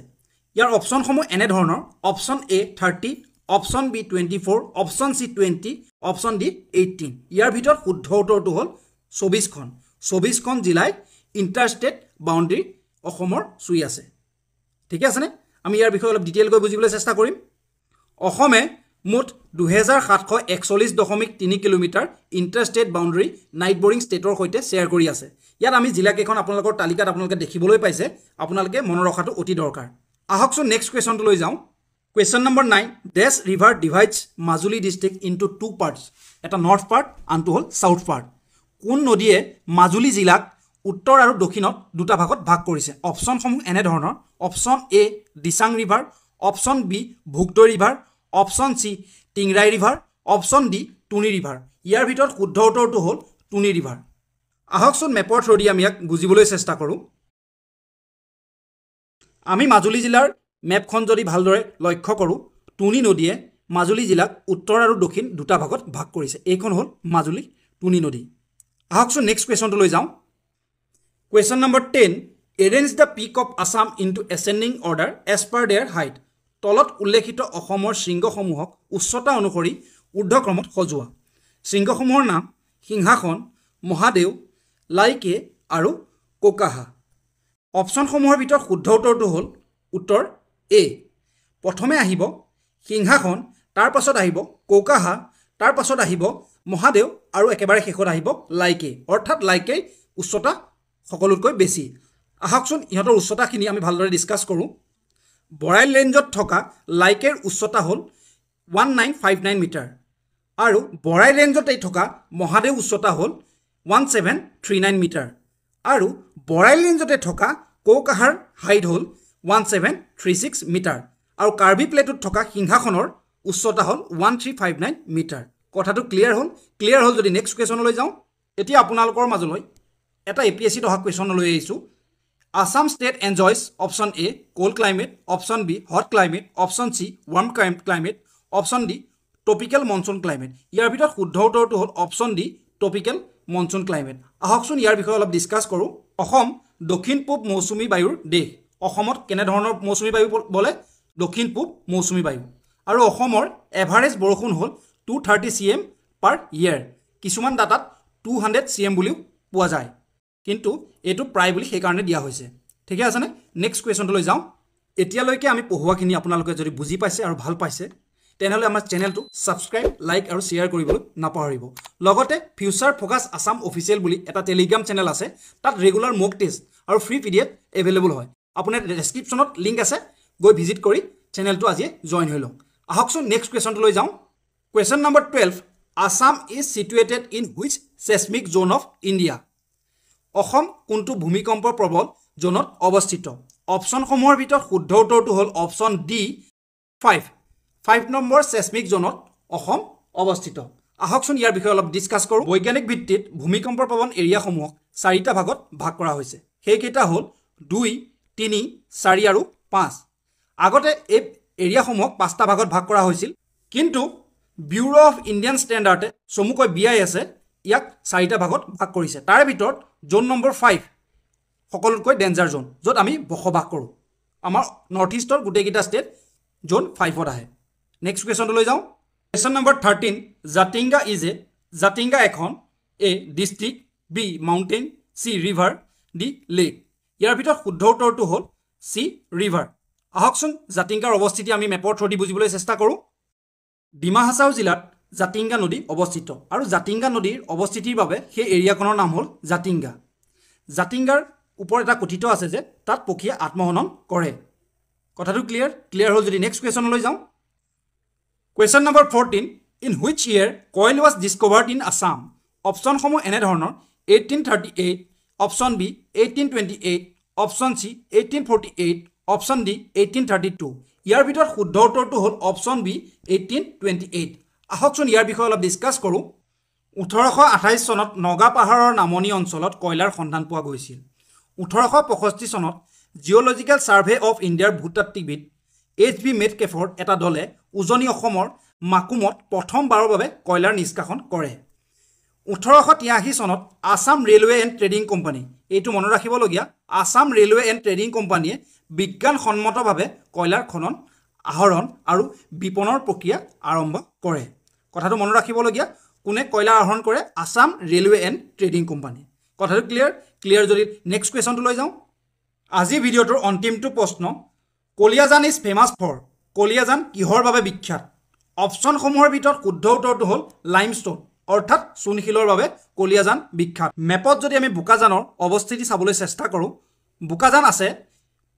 ইয়াৰ অপশ্যনসমূহ এনেধৰণৰ option A 30 option B 24 option C 20 option D 18 ইয়াৰ ভিতৰত শুদ্ধ উত্তৰটো হ'ল 24খন জিলাই ইণ্টাৰষ্টেট বাউণ্ডেৰী অসমৰ চুই আছে ঠিকে আছেনে আমি ইয়াৰ বিষয়ে অলপ ডিটেইলকৈ বুজিবলৈ চেষ্টা কৰিম অসমে মুঠ 2741.3 কিলোমিটাৰ ইণ্টাৰষ্টেট বাউণ্ডেৰী নাইটবৰিং ষ্টেটৰ সৈতে শ্বেয়াৰ কৰি আছে ইয়াত আমি জিলাকেইখন আপোনালোকৰ তালিকাত আপোনালোকে দেখিবলৈ পাইছে আপোনালোকে মনত ৰখাটো অতি দৰকাৰ আহকচোন নেক্সট কুৱেশ্যনটো লৈ যাওঁ question number 9 this river divides Majuli district into two parts এটা নৰ্থ পাৰ্ট আনটো হ'ল চাউথ পাৰ্ট কোন নদীয়ে মাজুলী জিলাক উত্তৰ আৰু দক্ষিণত দুটা ভাগত ভাগ কৰিছে অপশ্যনসমূহ এনেধৰণৰ option A Disang river option B Bhogdoi river option C Tingrai river option D Tuni river ইয়াৰ ভিতৰত শুদ্ধ উত্তৰটো হ'ল টুনি ৰিভাৰ আহকচোন মেপৰ থ্ৰুদি আমি ইয়াক বুজিবলৈ চেষ্টা কৰোঁ আমি মাজুলী জিলাৰ মেপখন যদি ভালদৰে লক্ষ্য কৰোঁ টুনি নদীয়ে মাজুলী জিলাক উত্তৰ আৰু দক্ষিণ দুটা ভাগত ভাগ কৰিছে এইখন হ'ল মাজুলী টুনি নদী আহকচোন নেক্সট কুৱেশ্যনটো লৈ যাওঁ question number 10 arrange the peak of Assam into ascending order as per their height তলত উল্লেখিত অসমৰ শৃংগসমূহক উচ্চতা অনুসৰি ঊৰ্ধ্বক্ৰমত সজোৱা শৃংগসমূহৰ নাম সিংহাসন মহাদেউ লাইকে আৰু কোকাহা অপশ্যনসমূহৰ ভিতৰত শুদ্ধ উত্তৰটো হ'ল উত্তৰ এ প্ৰথমে আহিব সিংহাসন তাৰ পাছত আহিব কোকাহা তাৰ পাছত আহিব মহাদেউ আৰু একেবাৰে শেষত আহিব লাইকে অৰ্থাৎ লাইকে উচ্চতা সকলোতকৈ বেছি আহকচোন ইহঁতৰ উচ্চতাখিনি আমি ভালদৰে ডিছকাছ কৰোঁ বৰাইল ৰেঞ্জত থকা লাইকেৰ উচ্চতা হ'ল 1959 মিটাৰ আৰু বৰাইল ৰেঞ্জতে থকা মহাদেউ উচ্চতা হ'ল 1739 মিটাৰ আৰু বৰাইল ৰেঞ্জতে থকা কোকাহাৰ হাইট হ'ল 1736 মিটাৰ আৰু কাৰ্বি প্লেটত থকা সিংহাসনৰ উচ্চতা হ'ল 1359 মিটাৰ কথাটো ক্লিয়াৰ হ'ল যদি নেক্সট কুৱেশ্যনলৈ যাওঁ এতিয়া আপোনালোকৰ মাজলৈ এটা APSCত অহা কুৱেশ্যন লৈ আহিছোঁ Assam state enjoys option A cold climate option B hot climate option C warm climate option D tropical monsoon climate ইয়াৰ ভিতৰত শুদ্ধ উত্তৰটো হ'ল option D tropical monsoon climate আহকচোন ইয়াৰ বিষয়ে অলপ ডিছকাছ কৰোঁ অসম দক্ষিণ পূব মৌচুমী বায়ুৰ দেশ অসমত কেনেধৰণৰ মৌচুমী বায়ু বলে দক্ষিণ পূব মৌচুমী বায়ু আৰু অসমৰ এভাৰেজ বৰষুণ হ'ল 230 cm পাৰ ইয়েৰ কিছুমান ডাটাত 200 cm বুলিও পোৱা যায় কিন্তু এইটো প্ৰায় বুলি সেইকাৰণে দিয়া হৈছে ঠিকে আছেনে নেক্সট কুৱেশ্যনটো লৈ যাওঁ এতিয়ালৈকে আমি পঢ়ুৱাখিনি আপোনালোকে যদি বুজি পাইছে আৰু ভাল পাইছে তেনেহ'লে আমাৰ চেনেলটো ছাবস্ক্ৰাইব লাইক আৰু শ্বেয়াৰ কৰিবলৈ নাপাহৰিব লগতে ফিউচাৰ ফ'কাছ আছাম অফিচিয়েল বুলি এটা টেলিগ্ৰাম চেনেল আছে তাত ৰেগুলাৰ মক টেষ্ট আৰু ফ্ৰী PDF এভেইলেবল হয় আপোনাৰ ডেছক্ৰিপশ্যনত লিংক আছে গৈ ভিজিট কৰি চেনেলটো আজি জইন হৈ লওক আহকচোন নেক্সট কুৱেশ্যনটো লৈ যাওঁ question number 12 Assam is situated in which seismic zone of India Assam কোনটো ভূমিকম্প প্ৰবল জোনত অৱস্থিত অপশ্যনসমূহৰ ভিতৰত শুদ্ধ উত্তৰটো হ'ল অপশ্যন ডি 5 নম্বৰ চেছমিক জোনত অসম অৱস্থিত আহকচোন ইয়াৰ বিষয়ে অলপ ডিছকাছ কৰোঁ বৈজ্ঞানিক ভিত্তিত ভূমিকম্প প্ৰবণ এৰিয়াসমূহক 4টা ভাগত ভাগ কৰা হৈছে সেইকেইটা হ'ল 2 3 4 আৰু 5 আগতে এই এৰিয়াসমূহক 5টা ভাগত ভাগ কৰা হৈছিল কিন্তু ব্যুৰ' অফ ইণ্ডিয়ান ষ্টেণ্ডাৰ্ডে চমুকৈ BIS ইয়াক 4টা ভাগত ভাগ কৰিছে তাৰ ভিতৰত জোন নম্বৰ 5 সকলোতকৈ ডেঞ্জাৰ জোন য'ত আমি বসবাস কৰোঁ আমাৰ নৰ্থ ইষ্টৰ গোটেইকেইটা ষ্টেট জোন 5ত আহে নেক্সট কুৱেশ্যনটো লৈ যাওঁ কুৱেশ্যন নম্বৰ 13 জাতিংগা এখন A district B mountain C river D lake ইয়াৰ ভিতৰত শুদ্ধ উত্তৰটো হ'ল চি ৰিভাৰ আহকচোন জাতিংগাৰ অৱস্থিতি আমি মেপৰ থ্ৰুদি বুজিবলৈ চেষ্টা কৰোঁ ডিমা হাছাও জিলাত জাতিংগা নদী অৱস্থিত আৰু জাতিংগা নদীৰ অৱস্থিতিৰ বাবে সেই এৰিয়াখনৰ নাম হ'ল জাতিংগাৰ ওপৰত এটা কথিত আছে যে তাত পক্ষীয়ে আত্মহনন কৰে কথাটো ক্লিয়াৰ হ'ল যদি নেক্সট কুৱেশ্যনলৈ যাওঁ question number 14 in which year coal was discovered in Assam অপশ্যনসমূহ এনেধৰণৰ 1838 option B 1828 option C 1848 option D 1832 ইয়াৰ ভিতৰত শুদ্ধ উত্তৰটো হ'ল অপশ্যন বি 1828 আহকচোন ইয়াৰ বিষয়ে অলপ ডিছকাছ কৰোঁ 1828 চনত নগা পাহাৰৰ নামনি অঞ্চলত কয়লাৰ সন্ধান পোৱা গৈছিল 1865 চনত জিঅ'লজিকেল ছাৰ্ভে অফ ইণ্ডিয়াৰ ভূতাত্ত্বিকবিদ HB মেটকেফৰ এটা দলে উজনি অসমৰ মাকুমত প্ৰথমবাৰৰ বাবে কয়লাৰ নিষ্কাশন কৰে 1883 চনত Assam railway and trading company এইটো মনত ৰাখিবলগীয়া আছাম ৰেলৱে এণ্ড ট্ৰেডিং কোম্পানীয়ে বিজ্ঞানসন্মতভাৱে কয়লাৰ খনন আহৰণ আৰু বিপণৰ প্ৰক্ৰিয়া আৰম্ভ কৰে কথাটো মনত ৰাখিবলগীয়া কোনে কয়লা আহৰণ কৰে Assam railway and trading company কথাটো ক্লিয়াৰ যদি নেক্সট কুৱেশ্যনটো লৈ যাওঁ আজি ভিডিঅ'টোৰ অন্তিমটো প্ৰশ্ন কলিয়াজান ইজ ফেমাছ ফৰ কলিয়াজান কিহৰ বাবে বিখ্যাত অপশ্যনসমূহৰ ভিতৰত শুদ্ধ উত্তৰটো হ'ল লাইমষ্টোন অৰ্থাৎ চূণশিলৰ বাবে কলিয়াজান বিখ্যাত মেপত যদি আমি বোকাজানৰ অৱস্থিতি চাবলৈ চেষ্টা কৰোঁ বোকাজান আছে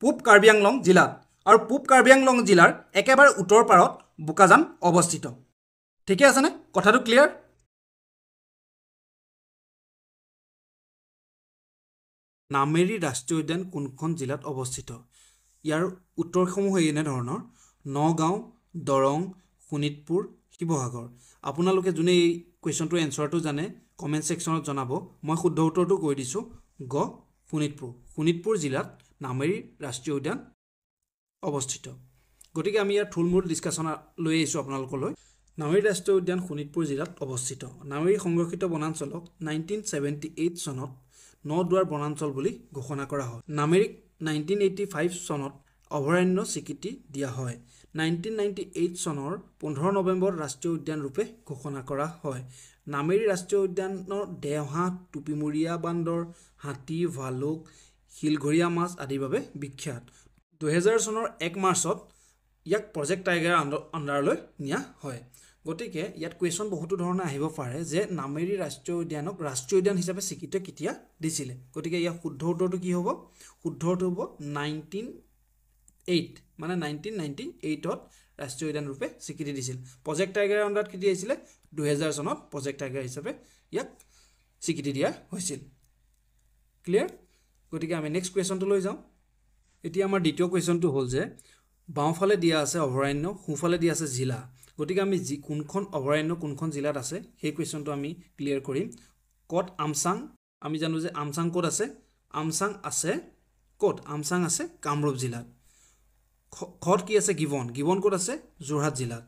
পূব কাৰ্বি আংলং জিলাত আৰু পূব কাৰ্বি আংলং জিলাৰ একেবাৰে উত্তৰ পাৰত বোকাজান অৱস্থিত ঠিকে আছেনে কথাটো ক্লিয়াৰ নামেৰি ৰাষ্ট্ৰীয় উদ্যান কোনখন জিলাত অৱস্থিত ইয়াৰ উত্তৰসমূহ এনে ধৰণৰ নগাঁও দৰং শোণিতপুৰ শিৱসাগৰ আপোনালোকে যোনে এই কুৱেশ্যনটোৰ এনচাৰটো জানে কমেণ্ট ছেকশ্যনত জনাব মই শুদ্ধ উত্তৰটো কৈ দিছোঁ গ শোণিতপুৰ জিলাত নামেৰি ৰাষ্ট্ৰীয় উদ্যান অৱস্থিত গতিকে আমি ইয়াৰ থুলমূল ডিছকাশ্যন লৈ আহিছোঁ আপোনালোকলৈ নামেৰি ৰাষ্ট্ৰীয় উদ্যান শোণিতপুৰ জিলাত অৱস্থিত নামেৰি সংৰক্ষিত বনাঞ্চলক 1978 চনত নদুৱাৰ বনাঞ্চল বুলি ঘোষণা কৰা হয় নামেৰিক 1985 চনত অভয়াৰণ্য স্বীকৃতি দিয়া হয় 1998 চনৰ 15 নৱেম্বৰ ৰাষ্ট্ৰীয় উদ্যান ৰূপে ঘোষণা কৰা হয় নামেৰি ৰাষ্ট্ৰীয় উদ্যানৰ দেওহাঁহ টুপিমূৰীয়া বান্দৰ হাতী ভালুক শিলঘৰীয়া মাছ আদিৰ বাবে বিখ্যাত 2000 চনৰ 1 মাৰ্চত ইয়াক প্ৰজেক্ট টাইগাৰ আণ্ডাৰলৈ নিয়া হয় গতিকে ইয়াত কুৱেশ্যন বহুতো ধৰণে আহিব পাৰে যে নামেৰি ৰাষ্ট্ৰীয় উদ্যানক ৰাষ্ট্ৰীয় উদ্যান হিচাপে স্বীকৃতি কেতিয়া দিছিলে গতিকে ইয়াৰ শুদ্ধ উত্তৰটো কি হ'ব শুদ্ধ উত্তৰটো হ'ব 1998 মানে 1998ত ৰাষ্ট্ৰীয় উদ্যান ৰূপে স্বীকৃতি দিছিল প্ৰজেক্ট টাইগাৰ আণ্ডাৰত কেতিয়া আহিছিলে 2000 চনত প্ৰজেক্ট টাইগাৰ হিচাপে ইয়াক স্বীকৃতি দিয়া হৈছিল ক্লিয়াৰ গতিকে আমি নেক্সট কুৱেশ্যনটো লৈ যাওঁ এতিয়া আমাৰ দ্বিতীয় কুৱেশ্যনটো হ'ল যে বাওঁফালে দিয়া আছে অভয়াৰণ্য সোঁফালে দিয়া আছে জিলা গতিকে আমি কোনখন অভয়াৰণ্য কোনখন জিলাত আছে সেই কুৱেশ্যনটো আমি ক্লিয়াৰ কৰিম ক'ত আমচাং আমি জানো যে আমচাং ক'ত আছে আমচাং আছে ক'ত আমচাং আছে কামৰূপ জিলাত খত কি আছে গিবন ক'ত আছে যোৰহাট জিলাত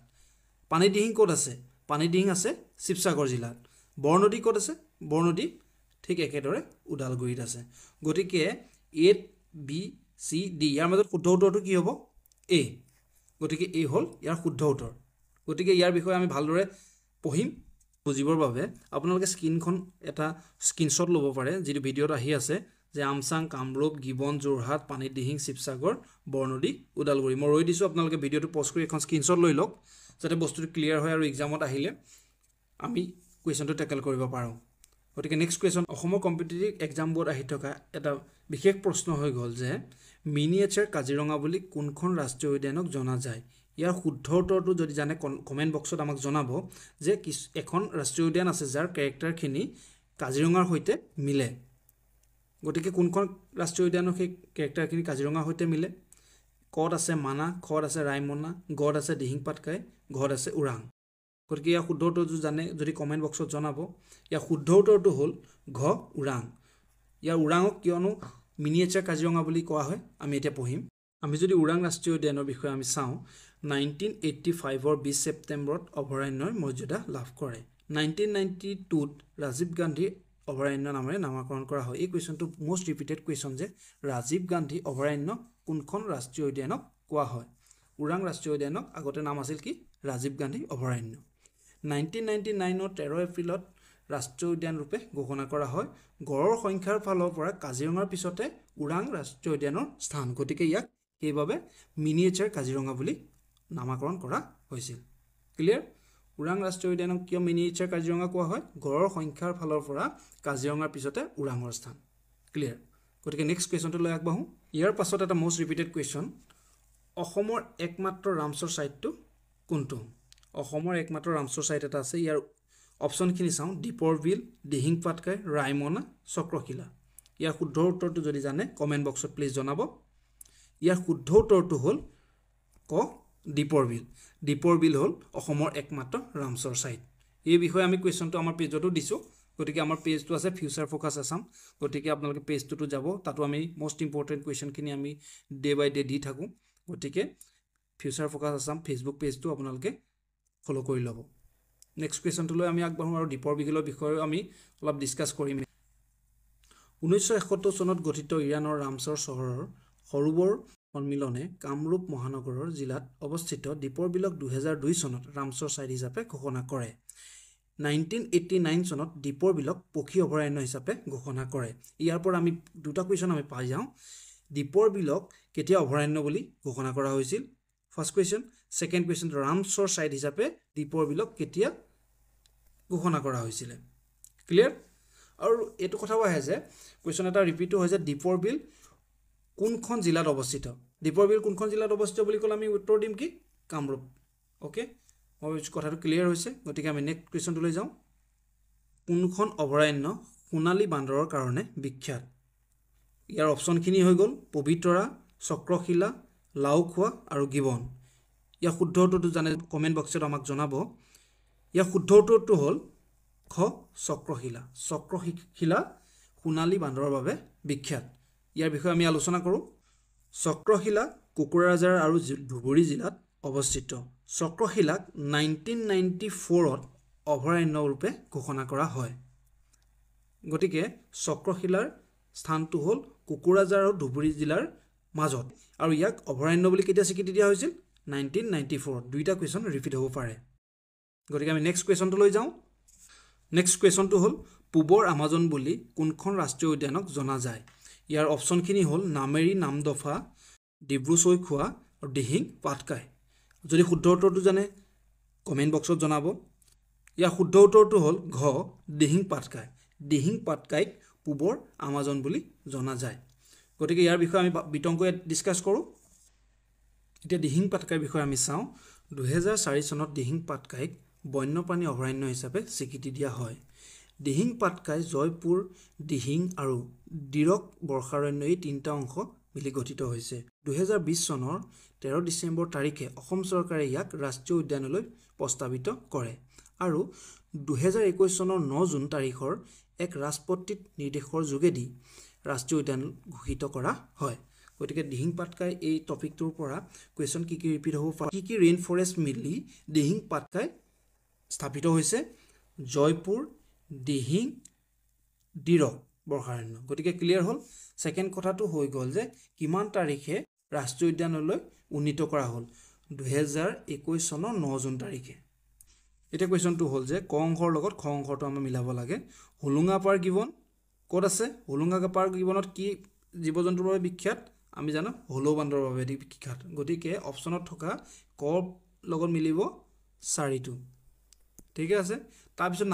পানীদিহিং ক'ত আছে পানীদিহিং আছে শিৱসাগৰ জিলাত বৰনদী ক'ত আছে বৰনদী ঠিক একেদৰে ওদালগুৰিত আছে গতিকে A B C D ইয়াৰ মাজত শুদ্ধ উত্তৰটো কি হ'ব A গতিকে A হ'ল ইয়াৰ শুদ্ধ উত্তৰ গতিকে ইয়াৰ বিষয়ে আমি ভালদৰে পঢ়িম বুজিবৰ বাবে আপোনালোকে স্ক্ৰীনখন এটা স্ক্ৰীনশ্বট ল'ব পাৰে যিটো ভিডিঅ'ত আহি আছে যে আমচাং কামৰূপ গিবন যোৰহাট পানীদিহিং শিৱসাগৰ বৰনদী ওদালগুৰি মই ৰৈ দিছোঁ আপোনালোকে ভিডিঅ'টো পষ্ট কৰি এখন স্ক্ৰীনশ্বট লৈ লওক যাতে বস্তুটো ক্লিয়াৰ হয় আৰু এক্সামত আহিলে আমি কুৱেশ্যনটো টেকেল কৰিব পাৰোঁ গতিকে নেক্সট কুৱেশ্যন অসমৰ কম্পিটিটিভ এক্সামবোৰত আহি থকা এটা বিশেষ প্ৰশ্ন হৈ গ'ল যে মিনিয়েচাৰ কাজিৰঙা বুলি কোনখন ৰাষ্ট্ৰীয় উদ্যানক জনা যায় ইয়াৰ শুদ্ধ উত্তৰটো যদি জানে কমেণ্ট বক্সত আমাক জনাব যে এখন ৰাষ্ট্ৰীয় উদ্যান আছে যাৰ কেৰেক্টাৰখিনি কাজিৰঙাৰ সৈতে মিলে গতিকে কোনখন ৰাষ্ট্ৰীয় উদ্যানৰ সেই কেৰেক্টাৰখিনি কাজিৰঙাৰ সৈতে মিলে কত আছে মানাহ খত আছে ৰায়মনা গত আছে দিহিং পাটকাই ঘত আছে ওৰাং গতিকে ইয়াৰ শুদ্ধ উত্তৰটো জানে যদি কমেণ্ট বক্সত জনাব ইয়াৰ শুদ্ধ উত্তৰটো হ'ল ঘ ওৰাং ইয়াৰ ওৰাঙক কিয়নো মিনিয়েচাৰ কাজিৰঙা বুলি কোৱা হয় আমি এতিয়া পঢ়িম আমি যদি ওৰাং ৰাষ্ট্ৰীয় উদ্যানৰ বিষয়ে আমি চাওঁ 1985 20 ছেপ্টেম্বৰত অভয়াৰণ্যৰ মৰ্যাদা লাভ কৰে 1992ত ৰাজীৱ গান্ধী অভয়াৰণ্য নামেৰে নামকৰণ কৰা হয় এই কুৱেশ্যনটো মোষ্ট ৰিপিটেড কুৱেশ্যন যে ৰাজীৱ গান্ধী অভয়াৰণ্য কোনখন ৰাষ্ট্ৰীয় উদ্যানক কোৱা হয় ওৰাং ৰাষ্ট্ৰীয় উদ্যানক আগতে নাম আছিল কি ৰাজীৱ গান্ধী অভয়াৰণ্য 1999ৰ 13 এপ্ৰিলত ৰাষ্ট্ৰীয় উদ্যান ৰূপে ঘোষণা কৰা হয় গড়ৰ সংখ্যাৰ ফালৰ পৰা কাজিৰঙাৰ পিছতে ওৰাং ৰাষ্ট্ৰীয় উদ্যানৰ স্থান গতিকে ইয়াক সেইবাবে মিনিয়েচাৰ কাজিৰঙা বুলি নামকৰণ কৰা হৈছিল ক্লিয়াৰ ওৰাং ৰাষ্ট্ৰীয় উদ্যানক কিয় মিনিয়েচাৰ কাজিৰঙা কোৱা হয় গড়ৰ সংখ্যাৰ ফালৰ পৰা কাজিৰঙাৰ পিছতে ওৰাঙৰ স্থান ক্লিয়াৰ গতিকে নেক্সট কুৱেশ্যনটো লৈ আগবাঢ়ো ইয়াৰ পাছত এটা মোষ্ট ৰিপিটেড কুৱেশ্যন অসমৰ একমাত্ৰ ৰামচৰ সাইটটো কোনটো অসমৰ একমাত্ৰ ৰামচৰ সাইট এটা আছে ইয়াৰ অপশ্যনখিনি চাওঁ দীপৰ বিল দিহিং পাটকাই ৰায়মনা চক্ৰশিলা ইয়াৰ শুদ্ধ উত্তৰটো যদি জানে কমেণ্ট বক্সত প্লিজ জনাব ইয়াৰ শুদ্ধ উত্তৰটো হ'ল ক দীপৰ বিল হ'ল অসমৰ একমাত্ৰ ৰামচৰ সাইট এই বিষয়ে আমি কুৱেশ্যনটো আমাৰ পেজতো দিছোঁ গতিকে আমাৰ পেজটো আছে ফিউচাৰ ফ'কাছ আছাম গতিকে আপোনালোকে পেজটোতো যাব তাতো আমি মোষ্ট ইম্পৰ্টেণ্ট কুৱেশ্যনখিনি আমি ডে বাই ডে দি থাকোঁ গতিকে ফিউচাৰ ফ'কাছ আছাম ফেচবুক পেজটো আপোনালোকে ফ'ল' কৰি ল'ব নেক্সট কুৱেশ্যনটোলৈ আমি আগবাঢ়োঁ আৰু দীপৰ বিলৰ বিষয়েও আমি অলপ ডিছকাছ কৰিম 1971 চনত গঠিত ইৰাণৰ ৰামছৰ চহৰৰ সৰোবৰ সন্মিলনে কামৰূপ মহানগৰৰ জিলাত অৱস্থিত দীপৰ বিলক 2002 চনত ৰামছৰ ছাইট হিচাপে ঘোষণা কৰে 1989 চনত দীপৰ বিলক পক্ষী অভয়াৰণ্য হিচাপে ঘোষণা কৰে ইয়াৰ পৰা আমি দুটা কুৱেশ্যন আমি পাই যাওঁ দীপৰ বিলক কেতিয়া অভয়াৰণ্য বুলি ঘোষণা কৰা হৈছিল ফাৰ্ষ্ট কুৱেশ্যন সেকেন্ড কুৱেশ্যন ৰামছৰ ছাইট হিচাপে দীপৰ বিলক কেতিয়া ঘোষণা কৰা হৈছিল ক্লিয়াৰ আৰু এটো কথাও আহে যে কুৱেশ্যন এটা ৰিপিট হৈ যে দীপৰ বিল কোনখন জিলাত অৱস্থিত দীপৰ বিল কোনখন জিলাত অৱস্থিত বুলি ক'লে আমি উত্তৰ দিম কি কামৰূপ ওকে মই কথাটো ক্লিয়াৰ হৈছে গতিকে আমি নেক্সট কুৱেশ্যনটোলৈ যাওঁ কোনখন অভয়াৰণ্য সোণালী বান্দৰৰ কাৰণে বিখ্যাত ইয়াৰ অপচনখিনি হৈ গ'ল পবিতৰা চক্ৰশিলা লাওখোৱা আৰু গিবন ইয়াৰ শুদ্ধ উত্তৰটো জানে কমেণ্ট বক্সত আমাক জনাব ইয়াৰ শুদ্ধ উত্তৰটো হ'ল খ চক্ৰশিলা চক্ৰশিলা সোণালী বান্দৰৰ বাবে বিখ্যাত ইয়াৰ বিষয়ে আমি আলোচনা কৰোঁ চক্ৰশিলা কোকৰাঝাৰ আৰু ধুবুৰী জিলাত অৱস্থিত চক্ৰশিলাক 1994ত অভয়াৰণ্য ৰূপে ঘোষণা কৰা হয় গতিকে চক্ৰশিলাৰ স্থানটো হ'ল কোকৰাঝাৰ আৰু ধুবুৰী জিলাৰ মাজত আৰু ইয়াক অভয়াৰণ্য বুলি কেতিয়া স্বীকৃতি দিয়া হৈছিল 1994 দুইটা কুৱেশ্যন ৰিপিট হ'ব পাৰে গতিকে আমি নেক্সট কুৱেশ্যনটো লৈ যাওঁ নেক্সট কুৱেশ্যনটো হ'ল পূবৰ আমাজন বুলি কোনখন ৰাষ্ট্ৰীয় উদ্যানক জনা যায় ইয়াৰ অপচনখিনি হ'ল নামেৰি নামদফা ডিব্ৰু চৈখোৱা আৰু দিহিং পাটকাই যদি শুদ্ধ উত্তৰটো জানে কমেণ্ট বক্সত জনাব ইয়াৰ শুদ্ধ উত্তৰটো হ'ল ঘ দিহিং পাটকাইক পূবৰ আমাজন বুলি জনা যায় গতিকে ইয়াৰ বিষয়ে আমি বিতংকৈ ডিছকাছ কৰোঁ এতিয়া দিহিং পাটকাইৰ বিষয়ে আমি চাওঁ 2004 চনত দিহিং পাটকাইক বন্যপ্ৰাণী অভয়াৰণ্য হিচাপে স্বীকৃতি দিয়া হয় দিহিং পাটকাই জয়পুৰ দিহিং আৰু ডিৰক বৰ্ষাৰণ্য এই তিনিটা অংশ মিলি গঠিত হৈছে 2020 চনৰ 13 ডিচেম্বৰ তাৰিখে অসম চৰকাৰে ইয়াক ৰাষ্ট্ৰীয় উদ্যানলৈ প্ৰস্তাৱিত কৰে আৰু 2021 চনৰ 9 জুন তাৰিখৰ এক ৰাজপত্ৰিত নিৰ্দেশৰ যোগেদি ৰাষ্ট্ৰীয় উদ্যান ঘোষিত কৰা হয় গতিকে দিহিং পাটকাই এই টপিকটোৰ পৰা কুৱেশ্যন কি ৰিপিট হ'ব পাৰে কি ৰেইন ফৰেষ্ট মিলি দিহিং পাটকাই স্থাপিত হৈছে জয়পুৰ দিহিং ডিৰক বৰ্ষাৰণ্য গতিকে ক্লিয়াৰ হ'ল সেকেন্ড কথাটো হৈ গ'ল যে কিমান তাৰিখে ৰাষ্ট্ৰীয় উদ্যানলৈ উন্নীত কৰা হ'ল 2021 চনৰ 9 জুন তাৰিখে এতিয়া কুৱেশ্যনটো হ'ল যে ক অংশৰ লগত খ অংশটো আমি মিলাব লাগে হোলোঙা পাৰ গিবন ক'ত আছে হোলোঙা পাৰ গিবনত কি জীৱ জন্তুৰ বাবে বিখ্যাত আমি জানো হলৌ বান্দৰৰ বাবে বিখ্যাত গতিকে অপচনত থকা ক লগত মিলিব 4টো ঠিক আছে তাৰপিছত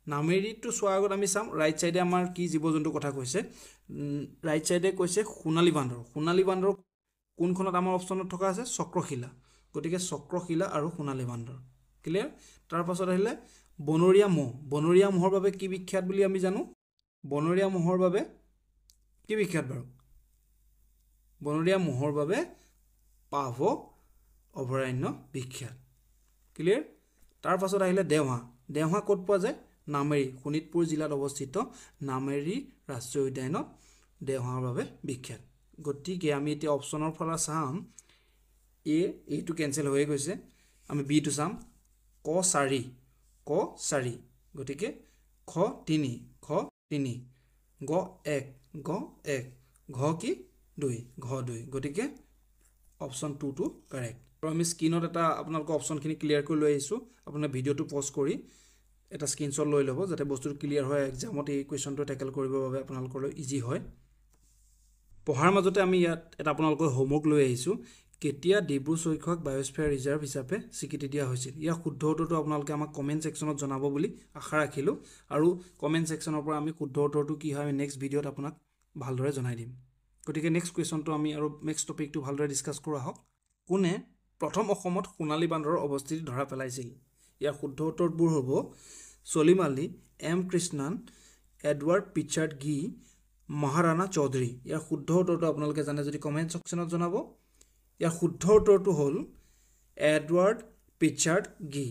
নামেৰিটো চোৱাৰ আগত আমি চাম ৰাইট সাইডে আমাৰ কি জীৱ জন্তুৰ কথা কৈছে ৰাইট সাইডে কৈছে সোণালী বান্দৰ কোনখনত আমাৰ অপচনত থকা আছে চক্ৰশিলা গতিকে চক্ৰশিলা আৰু সোণালী বান্দৰ ক্লিয়াৰ তাৰ পাছত আহিলে বনৰীয়া মহৰ বাবে কি বিখ্যাত বুলি আমি জানো বনৰীয়া মহৰ বাবে কি বিখ্যাত বাৰু বনৰীয়া মহৰ বাবে পাভ অভয়াৰণ্য বিখ্যাত ক্লিয়াৰ তাৰ পাছত আহিলে দেওহা ক'ত পোৱা যায় নামেৰি শোণিতপুৰ জিলাত অৱস্থিত নামেৰি ৰাষ্ট্ৰীয় উদ্যানত দেওহাৰ বাবে বিখ্যাত গতিকে আমি এতিয়া অপচনৰ ফালে চাম এইটো কেনসেল হৈ গৈছে আমি বিটো চাম ক 4 গতিকে খ 3 গ 1 ঘ কি 2 গতিকে অপচন 2 টো কাৰেক্ট আৰু আমি স্ক্ৰিনত এটা আপোনালোকৰ অপচনখিনি ক্লিয়াৰ কৰি লৈ আহিছোঁ আপোনাৰ ভিডিঅ'টো পজ কৰি এটা স্ক্ৰিনশ্বট লৈ ল'ব যাতে বস্তুটো ক্লিয়াৰ হয় এক্সামত এই কুৱেশ্যনটো টেকেল কৰিবৰ বাবে আপোনালোকৰ ইজি হয় পঢ়াৰ মাজতে আমি ইয়াত এটা আপোনালোকৰ হোমৱৰ্ক লৈ আহিছোঁ কেতিয়া ডিব্ৰু চৈখোৱাক বায়োস্ফিয়াৰ ৰিজাৰ্ভ হিচাপে স্বীকৃতি দিয়া হৈছিল ইয়াৰ শুদ্ধ উত্তৰটো আপোনালোকে আমাক কমেণ্ট ছেকশ্যনত জনাব বুলি আশা ৰাখিলোঁ আৰু কমেণ্ট ছেকশ্যনৰ পৰা আমি শুদ্ধ উত্তৰটো কি হয় আমি নেক্সট ভিডিঅ'ত আপোনাক ভালদৰে জনাই দিম গতিকে নেক্সট কুৱেশ্যনটো আমি আৰু নেক্সট টপিকটো ভালদৰে ডিছকাছ কৰা হওক কোনে প্ৰথম অসমত সোণালী বান্দৰৰ অৱস্থিতি ধৰা পেলাইছিল ইয়াৰ শুদ্ধ উত্তৰবোৰ হ'ব সলিম আলী এম কৃষ্ণান এডৱাৰ্ড পিচাৰ্ড গি মহাৰাণা চৌধুৰী ইয়াৰ শুদ্ধ উত্তৰটো আপোনালোকে জানে যদি কমেণ্ট ছেকশ্যনত জনাব ইয়াৰ শুদ্ধ উত্তৰটো হ'ল এডৱাৰ্ড পিচাৰ্ড গি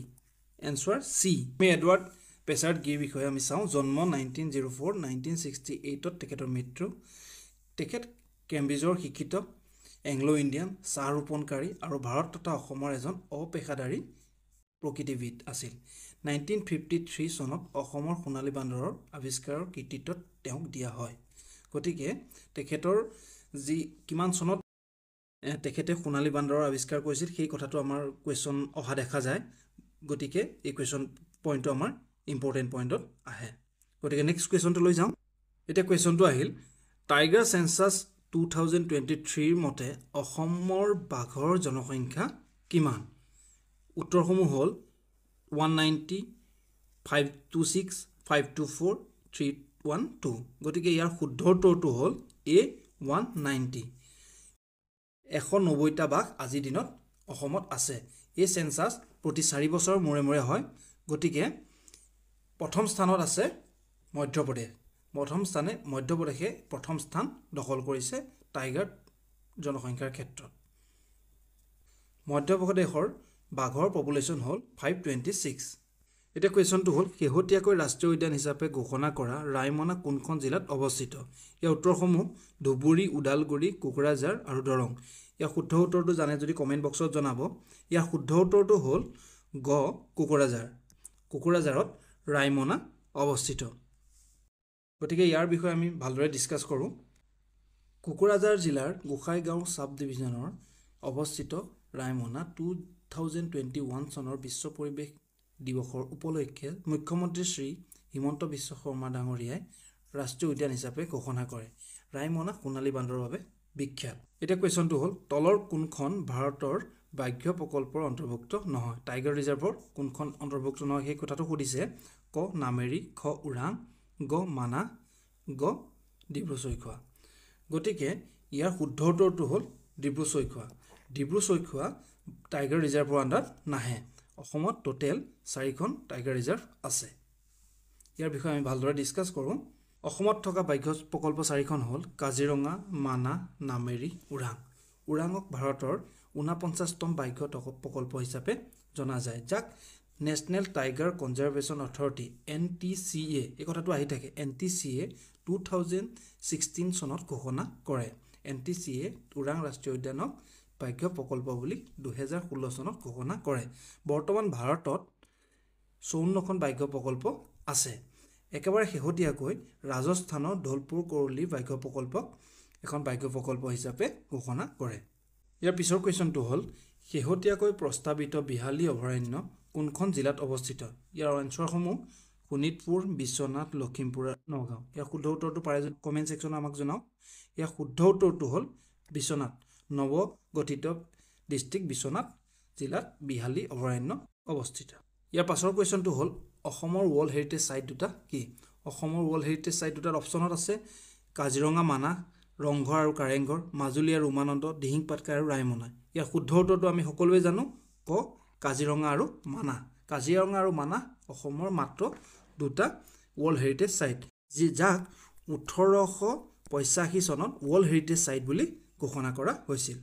এনসাৰ সি আমি এডৱাৰ্ড পেছাৰ্ড গিৰ বিষয়ে আমি চাওঁ। জন্ম 1904, 1968 তেখেতৰ মৃত্যু। তেখেত কেম্ব্ৰিজৰ শিক্ষিত এংলো ইণ্ডিয়ান চাহ ৰোপণকাৰী আৰু ভাৰত তথা অসমৰ এজন অপেশাদাৰী প্ৰকৃতিবিদ আছিল। 1953 চনত অসমৰ সোণালী বান্দৰৰ আৱিষ্কাৰৰ কৃতিত্বত তেওঁক দিয়া হয়। গতিকে তেখেতৰ যি কিমান চনত তেখেতে সোণালী বান্দৰৰ আৱিষ্কাৰ কৰিছিল সেই কথাটো আমাৰ কুৱেশ্যন অহা দেখা যায়। গতিকে এই কুৱেশ্যন পইণ্টটো আমাৰ ইম্পৰ্টেণ্ট পইণ্টত আহে। গতিকে নেক্সট কুৱেশ্যনটো লৈ যাওঁ। এতিয়া কুৱেশ্যনটো আহিল, টাইগাৰ চেনচাছ 2023 মতে অসমৰ বাঘৰ জনসংখ্যা কিমান? উত্তৰসমূহ হ'ল 190, 526, 524, 312। গতিকে ইয়াৰ শুদ্ধ উত্তৰটো হ'ল A 190। 190টা বাঘ আজিৰ দিনত অসমত আছে। এই চেনচাছ প্ৰতি 4 বছৰৰ মূৰে মূৰে হয়। গতিকে প্ৰথম স্থানত আছে মধ্যপ্ৰদেশ। মধ্যপ্ৰদেশে প্ৰথম স্থান দখল কৰিছে টাইগাৰ জনসংখ্যাৰ ক্ষেত্ৰত। মধ্যপ্ৰদেশৰ বাঘৰ পপুলেশ্যন হ'ল 526। এতিয়া কুৱেশ্যনটো হ'ল, শেহতীয়াকৈ ৰাষ্ট্ৰীয় উদ্যান হিচাপে ঘোষণা কৰা ৰায়মনা কোনখন জিলাত অৱস্থিত? ইয়াৰ উত্তৰসমূহ ধুবুৰী, ওদালগুৰি, কোকৰাঝাৰ আৰু দৰং। ইয়াৰ শুদ্ধ উত্তৰটো জানে যদি কমেণ্ট বক্সত জনাব। ইয়াৰ শুদ্ধ উত্তৰটো হ'ল গ কোকৰাঝাৰ। কোকৰাঝাৰত ৰায়মনা অৱস্থিত। গতিকে ইয়াৰ বিষয়ে আমি ভালদৰে ডিছকাছ কৰোঁ। কোকৰাঝাৰ জিলাৰ গোসাইগাঁও ছাব ডিভিজনৰ অৱস্থিত ৰায়মনা 2021 চনৰ বিশ্ব পৰিৱেশ দিৱসৰ উপলক্ষে মুখ্যমন্ত্ৰী শ্ৰী হিমন্ত বিশ্ব শৰ্মা ডাঙৰীয়াই ৰাষ্ট্ৰীয় উদ্যান হিচাপে ঘোষণা কৰে। ৰায়মনা সোণালী বান্দৰৰ বাবে বিখ্যাত। এতিয়া কুৱেশ্যনটো হ'ল, তলৰ কোনখন ভাৰতৰ ব্যাঘ্ৰ প্ৰকল্পৰ অন্তৰ্ভুক্ত নহয়? টাইগাৰ ৰিজাৰ্ভৰ কোনখন অন্তৰ্ভুক্ত নহয় সেই কথাটো সুধিছে। ক নামেৰি, খ ওৰাং, গ মানাহ, গ ডিব্ৰু-চৈখোৱা। গতিকে ইয়াৰ শুদ্ধ উত্তৰটো হ'ল ডিব্ৰু-চৈখোৱা। ডিব্ৰু-চৈখোৱা টাইগাৰ ৰিজাৰ্ভৰ আণ্ডাৰত নাহে। অসমত টোটেল 4খন টাইগাৰ ৰিজাৰ্ভ আছে। ইয়াৰ বিষয়ে আমি ভালদৰে ডিছকাছ কৰোঁ। অসমত থকা ব্যাঘ্ৰ প্ৰকল্প 4খন হ'ল কাজিৰঙা, মানাহ, নামেৰি, ওৰাং। ওৰাঙক ভাৰতৰ 49তম ব্যাঘ্ৰ প্ৰকল্প হিচাপে জনা যায়, যাক national tiger conservation authority NTCA, এই কথাটো আহি থাকে, NTCA 2016 চনত ঘোষণা কৰে। NTCA ওৰাং ৰাষ্ট্ৰীয় উদ্যানক ব্যাঘ্ৰ প্ৰকল্প বুলি 2016 চনত ঘোষণা কৰে। বৰ্তমান ভাৰতত 54খন ব্যাঘ্ৰ প্ৰকল্প আছে। একেবাৰে শেহতীয়াকৈ ৰাজস্থানৰ ধলপুৰ কৰলি ব্যাঘ্ৰ প্ৰকল্পক এখন ব্যাঘ্ৰ প্ৰকল্প হিচাপে ঘোষণা কৰে। ইয়াৰ পিছৰ কুৱেশ্যনটো হ'ল, শেহতীয়াকৈ প্ৰস্তাৱিত বিহালী অভয়াৰণ্য কোনখন জিলাত অৱস্থিত? ইয়াৰ এনচাৰসমূহ শোণিতপুৰ, বিশ্বনাথ, লখিমপুৰ, নগাঁও। ইয়াৰ শুদ্ধ উত্তৰটো পাৰে যদি কমেণ্ট ছেকশ্যনত আমাক জনাওক। ইয়াৰ শুদ্ধ উত্তৰটো হ'ল বিশ্বনাথ। নৱগঠিত ডিষ্ট্ৰিক্ট বিশ্বনাথ জিলাত বিহালী অভয়াৰণ্য অৱস্থিত। ইয়াৰ পাছৰ কুৱেশ্যনটো হ'ল, অসমৰ ৱৰ্ল্ড হেৰিটেজ ছাইট দুটা কি? অসমৰ ৱৰ্ল্ড হেৰিটেজ ছাইট দুটাত অপশ্যনত আছে কাজিৰঙা, মানাহ, ৰংঘৰ আৰু কাৰেংঘৰ, মাজুলী আৰু উমানন্দ, দিহিং পাটকাই আৰু ৰায়মনা। ইয়াৰ শুদ্ধ উত্তৰটো আমি সকলোৱে জানো, ক কাজিৰঙা আৰু মানাহ। কাজিৰঙা আৰু মানাহ অসমৰ মাত্ৰ দুটা ৱৰ্ল্ড হেৰিটেজ ছাইট, যাক 1885 চনত ৱৰ্ল্ড হেৰিটেজ ছাইট বুলি ঘোষণা কৰা হৈছিল।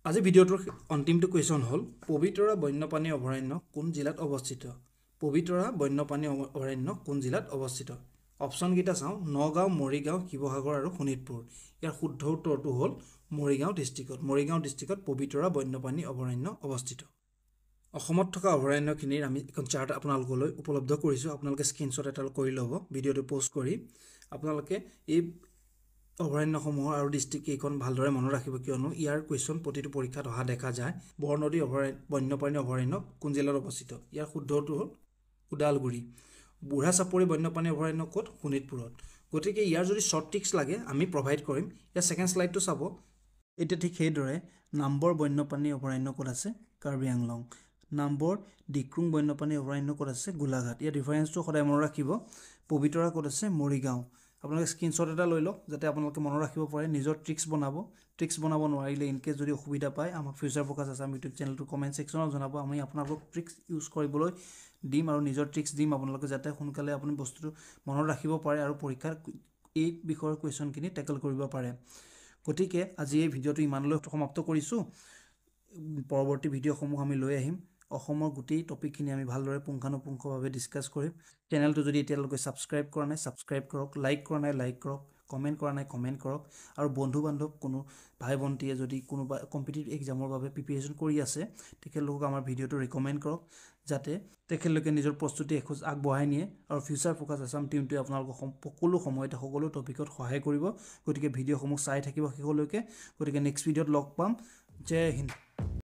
আজি ভিডিঅ'টোৰ অন্তিমটো কুৱেশ্যন হ'ল, পবিতৰা বন্যপ্ৰাণী অভয়াৰণ্য কোন জিলাত অৱস্থিত? পবিতৰা বন্যপ্ৰাণী অভয়াৰণ্য কোন জিলাত অৱস্থিত? অপশ্যনকেইটা চাওঁ, নগাঁও, মৰিগাঁও, শিৱসাগৰ আৰু শোণিতপুৰ। ইয়াৰ শুদ্ধ উত্তৰটো হ'ল মৰিগাঁও ডিষ্ট্ৰিক্টত। মৰিগাঁও ডিষ্ট্ৰিক্টত পবিতৰা বন্যপ্ৰাণী অভয়াৰণ্য অৱস্থিত। অসমত থকা অভয়াৰণ্যখিনিৰ আমি এখন চাৰ্ট আপোনালোকলৈ উপলব্ধ কৰিছোঁ। আপোনালোকে স্ক্ৰীনশ্বট এটা কৰি ল'ব ভিডিঅ'টো প'ষ্ট কৰি। আপোনালোকে এই অভয়াৰণ্যসমূহৰ আৰু ডিষ্ট্ৰিক্ট কেইখন ভালদৰে মনত ৰাখিব, কিয়নো ইয়াৰ কুৱেশ্যন প্ৰতিটো পৰীক্ষাত অহা দেখা যায়। বৰনদী বন্যপ্ৰাণী অভয়াৰণ্য কোন জিলাত অৱস্থিত? ইয়াৰ শুদ্ধটো হ'ল ওদালগুৰি। বুঢ়া চাপৰি বন্যপ্ৰাণী অভয়াৰণ্য ক'ত? শোণিতপুৰত। গতিকে ইয়াৰ যদি শ্বৰ্ট ট্ৰিক্স লাগে আমি প্ৰভাইড কৰিম। ইয়াৰ ছেকেণ্ড শ্লাইডটো চাব। এতিয়া ঠিক সেইদৰে নাম্বৰ বন্যপ্ৰাণী অভয়াৰণ্য ক'ত আছে? কাৰ্বি আংলং। নাম্বৰ ডিক্ৰুং বন্যপ্ৰাণী অভয়াৰণ্য ক'ত আছে? গোলাঘাট। ইয়াৰ ডিফাৰেঞ্চটো সদায় মনত ৰাখিব। পবিতৰা ক'ত আছে? মৰিগাঁও। আপোনালোকে স্ক্ৰীনশ্বট এটা লৈ লওক যাতে আপোনালোকে মনত ৰাখিব পাৰে, নিজৰ ট্ৰিক্স বনাব। ট্ৰিক্স বনাব নোৱাৰিলে ইনকেছ যদি অসুবিধা পায় আমাক ফিউচাৰ ফ'কাছ আছে আমি ইউটিউব চেনেলটো কমেণ্ট ছেকশ্যনত জনাব। আমি আপোনালোকক ট্ৰিক্স ইউজ কৰিবলৈ দিম আৰু নিজৰ ট্ৰিক্স দিম আপোনালোকে, যাতে সোনকালে আপুনি বস্তুটো মনত ৰাখিব পাৰে আৰু পৰীক্ষাৰ এই বিষয়ৰ কুৱেশ্যনখিনি টেকল কৰিব পাৰে। গতিকে আজি এই ভিডিঅ'টো ইমানলৈ সমাপ্ত কৰিছোঁ। পৰৱৰ্তী ভিডিঅ'সমূহ আমি লৈ আহিম। অসমৰ গোটেই টপিকখিনি আমি ভালদৰে পুংখানুপুংখভাৱে ডিছকাছ কৰিম চেনেলটো যদি এতিয়ালৈকে ছাবস্ক্ৰাইব কৰা নাই ছাবস্ক্ৰাইব কৰক লাইক কৰা নাই লাইক কৰক কমেণ্ট কৰা নাই কমেণ্ট কৰক আৰু বন্ধু বান্ধৱ কোনো ভাই ভণ্টিয়ে যদি কোনোবা কম্পিটিটিভ এক্সামৰ বাবে প্ৰিপেৰেশ্যন কৰি আছে তেখেতলোকক আমাৰ ভিডিঅ'টো ৰিকমেণ্ড কৰক যাতে তেখেতলোকে নিজৰ প্ৰস্তুতি এখোজ আগবঢ়াই নিয়ে আৰু ফিউচাৰ ফ'কাছ আছাম টিমটোৱে আপোনালোকক সকলো সময়তে সকলো টপিকত সহায় কৰিব গতিকে ভিডিঅ'সমূহ চাই থাকিব শেষলৈকে গতিকে নেক্সট ভিডিঅ'ত লগ পাম জয় হিন্দ